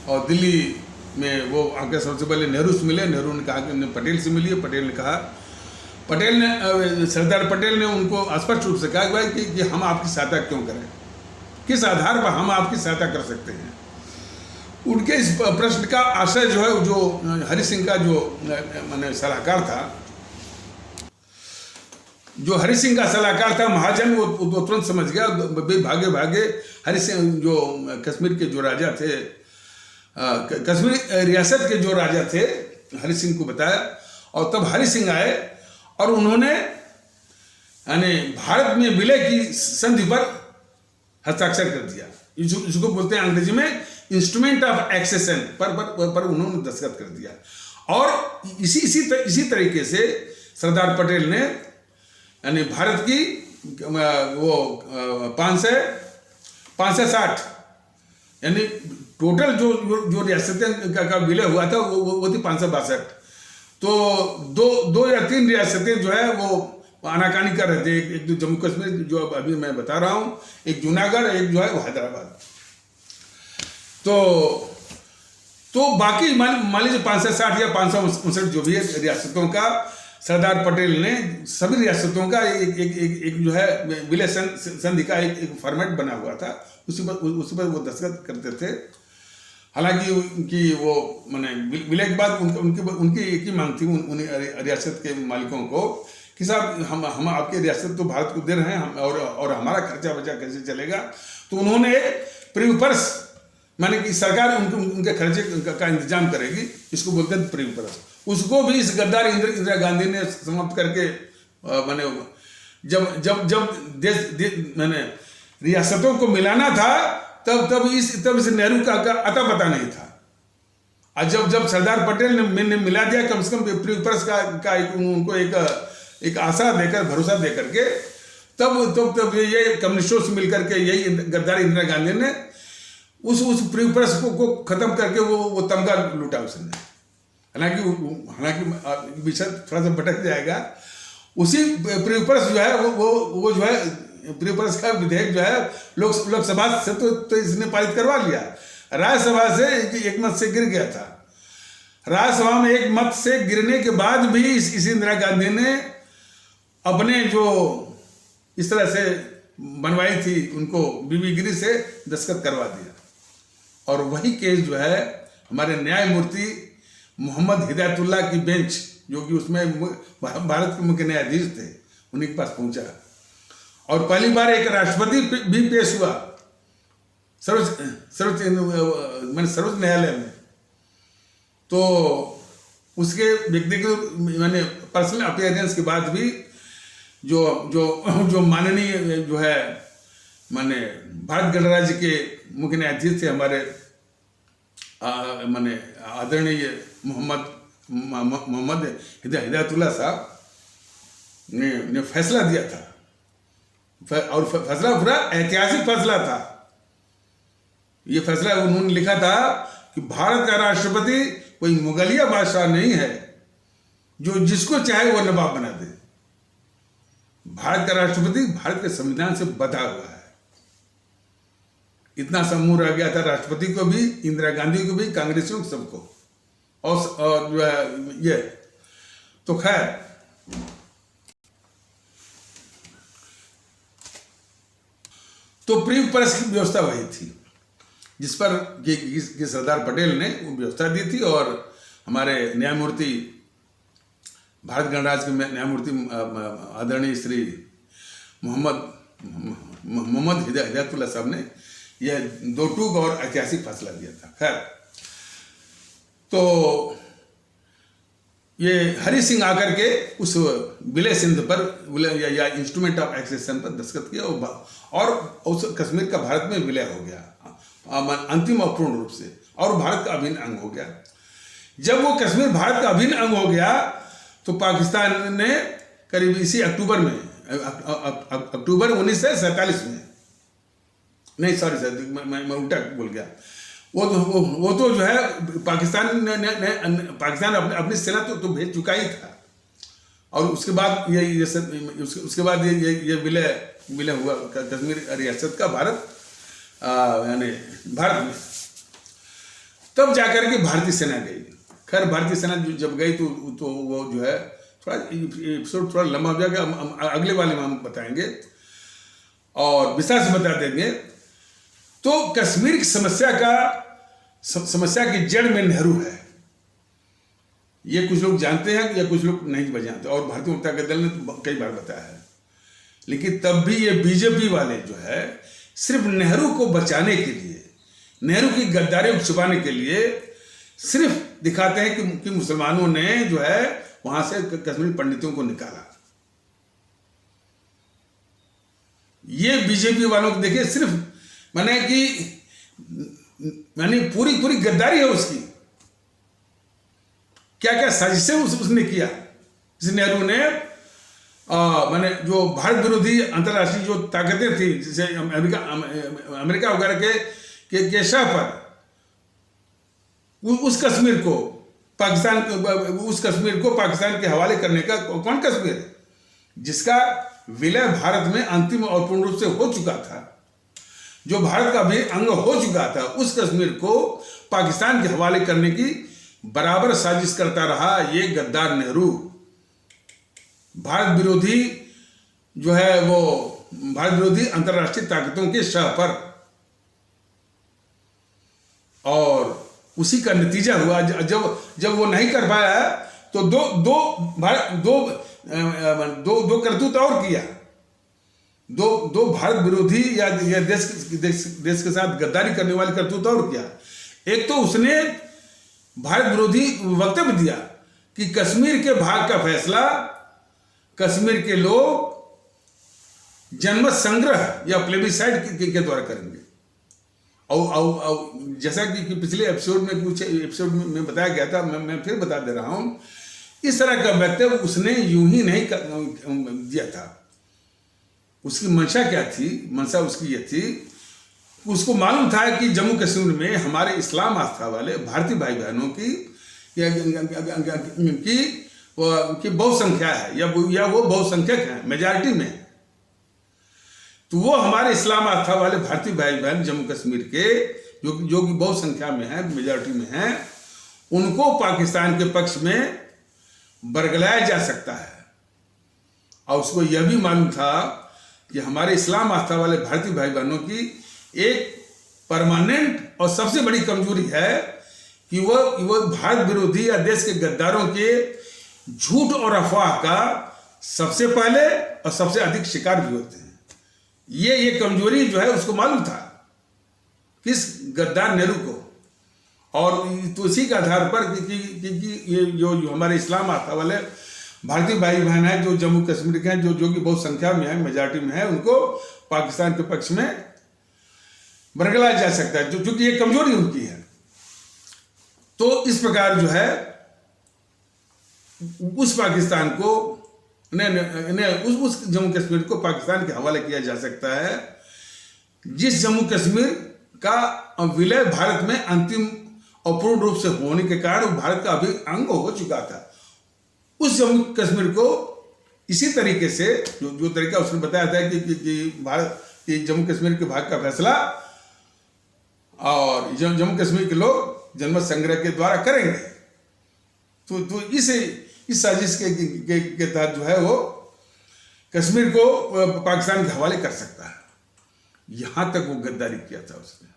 और दिल्ली में वो आके सबसे पहले नेहरू से मिले। नेहरू ने कहा कि पटेल से मिलिए। पटेल ने सरदार पटेल ने उनको स्पष्ट रूप से कहा भाई कि हम आपकी सहायता क्यों करें, किस आधार पर हम आपकी सहायता कर सकते हैं। उनके इस प्रश्न का आशय जो है, जो हरि सिंह का जो माने सलाहकार था, जो हरि सिंह का सलाहकार था महाजन, वो तुरंत समझ गया। भागे हरि सिंह जो कश्मीर के जो राजा थे, कश्मीर रियासत के जो राजा थे, हरि सिंह को बताया और तब हरि सिंह आए और उन्होंने यानी भारत में विलय की संधि पर हस्ताक्षर कर दिया। इसको बोलते हैं अंग्रेजी में इंस्ट्रूमेंट ऑफ एक्सेशन पर उन्होंने दस्तखत कर दिया। और इसी तरीके से सरदार पटेल ने यानी भारत की वो 560 यानी टोटल जो रियासतें का विलय हुआ था वो थी 562। तो दो या तीन रियासतें जो है वो आनाकानी कर रहे थे। एक तो जम्मू कश्मीर जो अभी मैं बता रहा हूँ, एक जूनागढ़, एक जो है वो हैदराबाद। तो बाकी मान लीजिए 560 या 559 जो भी है रियासतों का सरदार पटेल ने सभी रियासतों का एक जो है विलय संधि का एक फॉर्मेट बना हुआ था, उसी पर वो दस्तखत करते थे। हालांकि उनकी वो माने विलय के बाद उनकी एक ही मांग थी उन रियासत के मालिकों को कि साहब हम आपकी रियासत तो भारत को दे रहे हैं, और हमारा खर्चा बचा कैसे चलेगा। तो उन्होंने प्रीपर्स माने कि सरकार उनके खर्चे का इंतजाम करेगी, इसको बोलते हैं प्रीपर्स। उसको भी इस गद्दार इंदिरा गांधी ने समाप्त करके माने जब देश माने रियासतों को मिलाना था तब इस नेहरू का अता पता नहीं था। और जब सरदार पटेल ने मिला दिया कम से कम प्रीपर्स का उनको एक आशा देकर, भरोसा देकर के, तब ये कम्युनिस्टों से मिलकर के यही गद्दार इंदिरा गांधी ने उस प्रीपर्स को खत्म करके वो तमगा लूटा उसने। हालांकि विषय थोड़ा सा भटक जाएगा। उसी प्रीपर्स जो है वो जो है प्रीपर्स का विधेयक जो है लोकसभा से तो इसने पारित करवा लिया, राज्यसभा से एक मत से गिर गया था। राज्यसभा में एक मत से गिरने के बाद भी इसी इंदिरा गांधी ने अपने जो इस तरह से बनवाई थी उनको बीबीगिरी से दस्तखत करवा दिया। और वही केस जो है हमारे न्यायमूर्ति मोहम्मद हिदायतुल्लाह की बेंच, जो कि उसमें भारत के मुख्य न्यायाधीश थे, उन्हीं के पास पहुंचा। और पहली बार एक राष्ट्रपति भी पेश हुआ सर्वोच्च न्यायालय में। तो उसके व्यक्तिगत मैंने पर्सनल अपीयरेंस के बाद भी जो माननीय जो है माने भारत गणराज्य के मुख्य न्यायाधीश थे हमारे माने आदरणीय मोहम्मद हिदायतुल्लाह साहब ने फैसला दिया था, और फैसला पूरा ऐतिहासिक फैसला था। ये फैसला उन्होंने लिखा था कि भारत का राष्ट्रपति कोई मुगलिया बादशाह नहीं है जो जिसको चाहे वो नवाब बना दे। भारत का राष्ट्रपति भारत के संविधान से बंधा हुआ है। इतना समूह रह गया था राष्ट्रपति को भी, इंदिरा गांधी को भी, कांग्रेसियों को, सबको। और जो है ये तो खैर तो प्रीपर्स की व्यवस्था वही थी जिस पर कि सरदार पटेल ने वो व्यवस्था दी थी। और हमारे न्यायमूर्ति भारत गणराज्य के न्यायमूर्ति आदरणीय श्री मोहम्मद हिदायतुल्लाह साहब ने यह दो टूक और ऐतिहासिक फैसला दिया था। खैर तो ये हरि सिंह आकर के उस विलय सिंध पर या इंस्ट्रूमेंट ऑफ एक्सेशन पर दस्तखत किया, और उस कश्मीर का भारत में विलय हो गया अंतिम और पूर्ण रूप से, और भारत का अभिन्न अंग हो गया। जब वो कश्मीर भारत का अभिन्न अंग हो गया तो पाकिस्तान ने करीब इसी अक्टूबर 1947 में, नहीं सॉरी सर मैं उल्टा बोल गया, वो तो जो है पाकिस्तान अपनी सेना तो भेज चुका ही था। और उसके बाद ये विलय हुआ कश्मीर रियासत का भारत यानी भारत में। तब जाकर के भारतीय सेना गई। खैर भारतीय सेना जब गई तो वो जो है थोड़ा एपिसोड थोड़ा लंबा हो जाएगा, अगले वाले में हम बताएंगे और विस्तार से बता देंगे। तो कश्मीर की समस्या की जड़ में नेहरू है, ये कुछ लोग जानते हैं या कुछ लोग नहीं जानते, और भारतीय जनता दल ने तो कई बार बताया है। लेकिन तब भी ये बीजेपी वाले जो है सिर्फ नेहरू को बचाने के लिए, नेहरू की गद्दारी को छुपाने के लिए सिर्फ दिखाते हैं कि मुसलमानों ने जो है वहां से कश्मीरी पंडितों को निकाला। ये बीजेपी वालों को देखिए, सिर्फ माने कि यानी पूरी पूरी गद्दारी है उसकी। क्या क्या साजिशें उसने किया। इस नेहरू ने माने जो भारत विरोधी अंतर्राष्ट्रीय जो ताकतें थी, जैसे अमेरिका वगैरह के शाह पर उस कश्मीर को पाकिस्तान के हवाले करने का, कौन कश्मीर जिसका विलय भारत में अंतिम और पूर्ण रूप से हो चुका था, जो भारत का भी अंग हो चुका था, उस कश्मीर को पाकिस्तान के हवाले करने की बराबर साजिश करता रहा ये गद्दार नेहरू। भारत विरोधी जो है वो भारत विरोधी अंतर्राष्ट्रीय ताकतों के शाह पर, और उसी का नतीजा हुआ जब वो नहीं कर पाया तो दो करतूत और किया। दो भारत विरोधी या देश के साथ गद्दारी करने वाले करतूत और किया। एक तो उसने भारत विरोधी वक्तव्य दिया कि कश्मीर के भाग का फैसला कश्मीर के लोग जनमत संग्रह या प्लेबिसाइड के द्वारा करेंगे। और जैसा कि पिछले एपिसोड में बताया गया था, मैं फिर बता दे रहा हूं, इस तरह का वक्तव्य उसने यूं ही नहीं दिया था। उसकी मंशा क्या थी? मंशा उसकी ये थी, उसको मालूम था कि जम्मू कश्मीर में हमारे इस्लाम आस्था वाले भारतीय भाई बहनों की बहुसंख्या है, या वो बहुसंख्यक है, मेजॉरिटी में। तो वो हमारे इस्लाम आस्था वाले भारतीय भाई बहन जम्मू कश्मीर के जो कि बहुत संख्या में है, मेजॉरिटी में है, उनको पाकिस्तान के पक्ष में बरगलाया जा सकता है। और उसको यह भी मालूम था कि हमारे इस्लाम आस्था वाले भारतीय भाई बहनों की एक परमानेंट और सबसे बड़ी कमजोरी है कि वो भारत विरोधी या देश के गद्दारों के झूठ और अफवाह का सबसे पहले और सबसे अधिक शिकार भी होते हैं। ये कमजोरी जो है उसको मालूम था, किस गद्दार नेहरू को। और तो इसी के आधार पर कि ये जो हमारे इस्लाम आस्था वाले भारतीय भाई बहन है जो जम्मू कश्मीर के हैं, जो कि बहुत संख्या में है, मेजॉरिटी में है, उनको पाकिस्तान के पक्ष में बरगलाया जा सकता है, जो कि ये कमजोरी उनकी है। तो इस प्रकार जो है उस पाकिस्तान को उस जम्मू कश्मीर को पाकिस्तान के हवाले किया जा सकता है जिस जम्मू कश्मीर का विलय भारत में अंतिम और पूर्ण रूप से होने के कारण भारत का अभी अंग हो चुका था। उस जम्मू कश्मीर को इसी तरीके से जो तरीका उसने बताया था कि भारत की जम्मू कश्मीर के भाग का फैसला और जम्मू कश्मीर के लोग जनमत संग्रह के द्वारा करेंगे। तो इस साजिश के तहत जो है वो कश्मीर को पाकिस्तान के हवाले कर सकता है। यहां तक वो गद्दारी किया था उसने।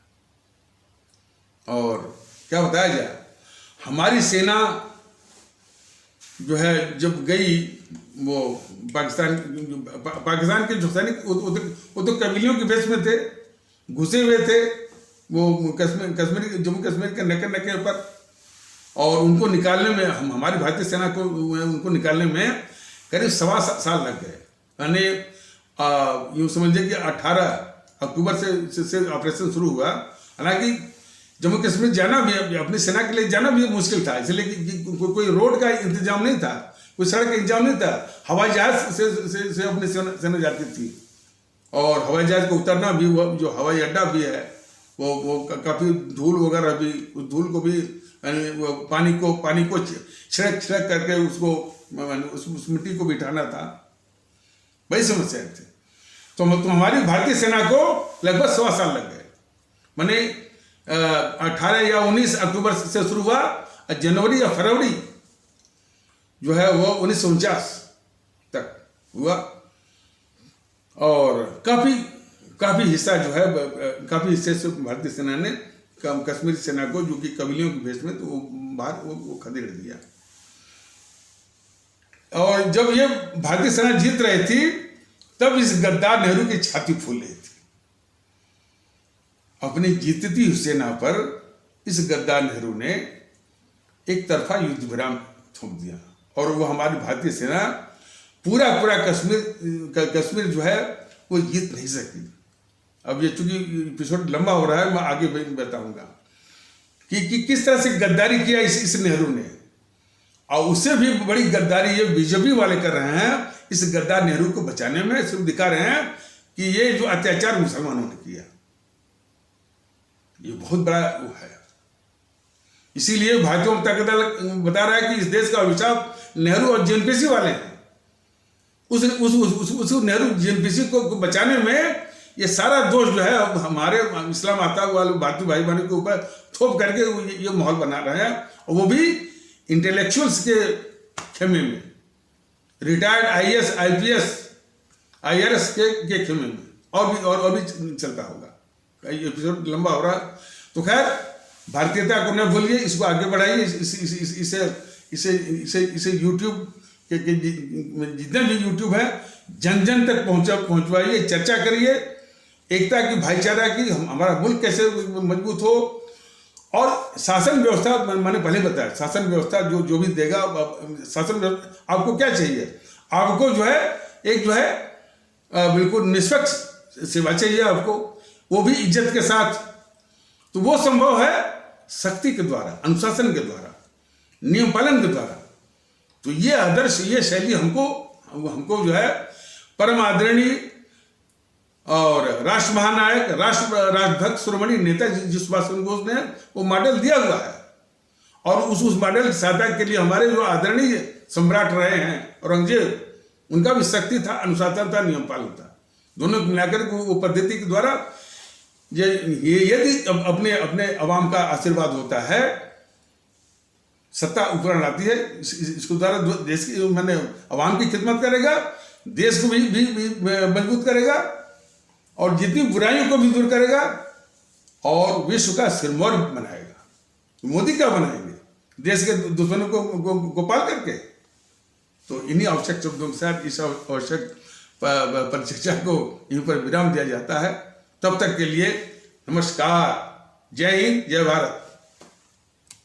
और क्या बताया जाए, हमारी सेना जो है जब गई वो पाकिस्तान के जो सैनिक वो तो कबीलियों के बेस में थे, घुसे हुए थे वो जम्मू कश्मीर के नके पर, और उनको निकालने में हमारी भारतीय सेना को उनको निकालने में करीब 1.25 साल लग गए। यानी यूँ समझिए कि 18 अक्टूबर से ऑपरेशन शुरू हुआ। हालांकि जम्मू कश्मीर जाना भी अपनी सेना के लिए जाना भी मुश्किल था, इसलिए कि कोई रोड का इंतजाम नहीं था, कोई सड़क का इंतजाम नहीं था। हवाई जहाज से अपनी सेना जाती थी, और हवाई जहाज को उतरना भी, वो जो हवाई अड्डा भी है वो काफ़ी धूल वगैरह भी, उस धूल को भी वो पानी को छिड़क करके उसको उस मिट्टी को बिठाना था, बड़ी समस्या थी। तो हमारी भारतीय सेना को लगभग 1.25 साल लग गए। माने 18 या 19 अक्टूबर से शुरू हुआ, जनवरी या फरवरी जो है वो 1949 तक हुआ। और काफी हिस्सा जो है, काफी हिस्से से भारतीय सेना ने कश्मीरी सेना को, जो कि कबीलियों के भेष में, तो वो खदेड़ दिया। और जब ये भारतीय सेना जीत रही थी तब इस गद्दार नेहरू की छाती फूल रही थी। अपनी जीतती हुई सेना पर इस गद्दार नेहरू ने एक तरफा युद्ध विराम थोप दिया, और वो हमारी भारतीय सेना पूरा कश्मीर जो है वो जीत नहीं सकी। अब ये चूंकि एपिसोड लंबा हो रहा है, मैं आगे बताऊंगा कि किस तरह से गद्दारी किया इस नेहरू ने, और उससे भी बड़ी गद्दारी ये बीजेपी वाले कर रहे हैं इस गद्दार नेहरू को बचाने में। सिर्फ दिखा रहे हैं कि ये जो अत्याचार मुसलमानों ने किया ये बहुत बड़ा वो है। इसीलिए भारतीय जनता दल बता रहा है कि इस देश का अभिशाप नेहरू और जेएनपीसी वाले हैं। उस नेहरू जेएनपीसी को बचाने में ये सारा दोष जो है हमारे इस्लाम आता वाले भारतीय भाई बहनों के ऊपर थोप करके ये माहौल बना रहे हैं, और वो भी इंटेलेक्चुअल्स के खेमे में, रिटायर्ड आईएएस आईपीएस आईआरएस के खेमे में, और भी चलता होगा। ये एपिसोड लंबा हो रहा है, तो खैर भारतीयता को न भूलिए, इसको आगे बढ़ाइए, इसे यूट्यूब के जितने भी यूट्यूब है जन जन तक पहुंचवाइए, चर्चा करिए, एकता की, भाईचारा की, हमारा मुल्क कैसे मजबूत हो। और शासन व्यवस्था, मैंने पहले बताया, शासन व्यवस्था जो भी देगा, शासन व्यवस्था आपको क्या चाहिए, आपको जो है एक जो है बिल्कुल निष्पक्ष सेवा चाहिए आपको, वो भी इज्जत के साथ। तो वो संभव है शक्ति के द्वारा, अनुशासन के द्वारा, नियम पालन के द्वारा। तो ये आदर्श, ये शैली हमको जो है परम आदरणीय और राष्ट्र महानायक, राष्ट्रभक्त शिरोमणि नेताजी सुभाष चंद्र बोस ने वो मॉडल दिया हुआ है, और उस मॉडल की सहायता के लिए हमारे जो आदरणीय सम्राट रहे हैं औरंगजेब, उनका भी शक्ति था, अनुशासन था, नियम पालन था, दोनों मिलाकर वो पद्धति के द्वारा ये यदि अपने अवाम का आशीर्वाद होता है, सत्ता ऊपर आती है, इसके द्वारा देश की मैंने अवाम की खिदमत करेगा, देश को भी मजबूत करेगा, और जितनी बुराइयों को भी दूर करेगा, और विश्व का सिरमौर बनाएगा। मोदी क्या बनाएंगे, देश के दुश्मनों को गोपाल करके। तो इन्हीं आवश्यक शब्दों के साथ इस आवश्यक परिचर्चा को यहीं पर विराम दिया जाता है। तब तक के लिए नमस्कार, जय हिंद, जय भारत।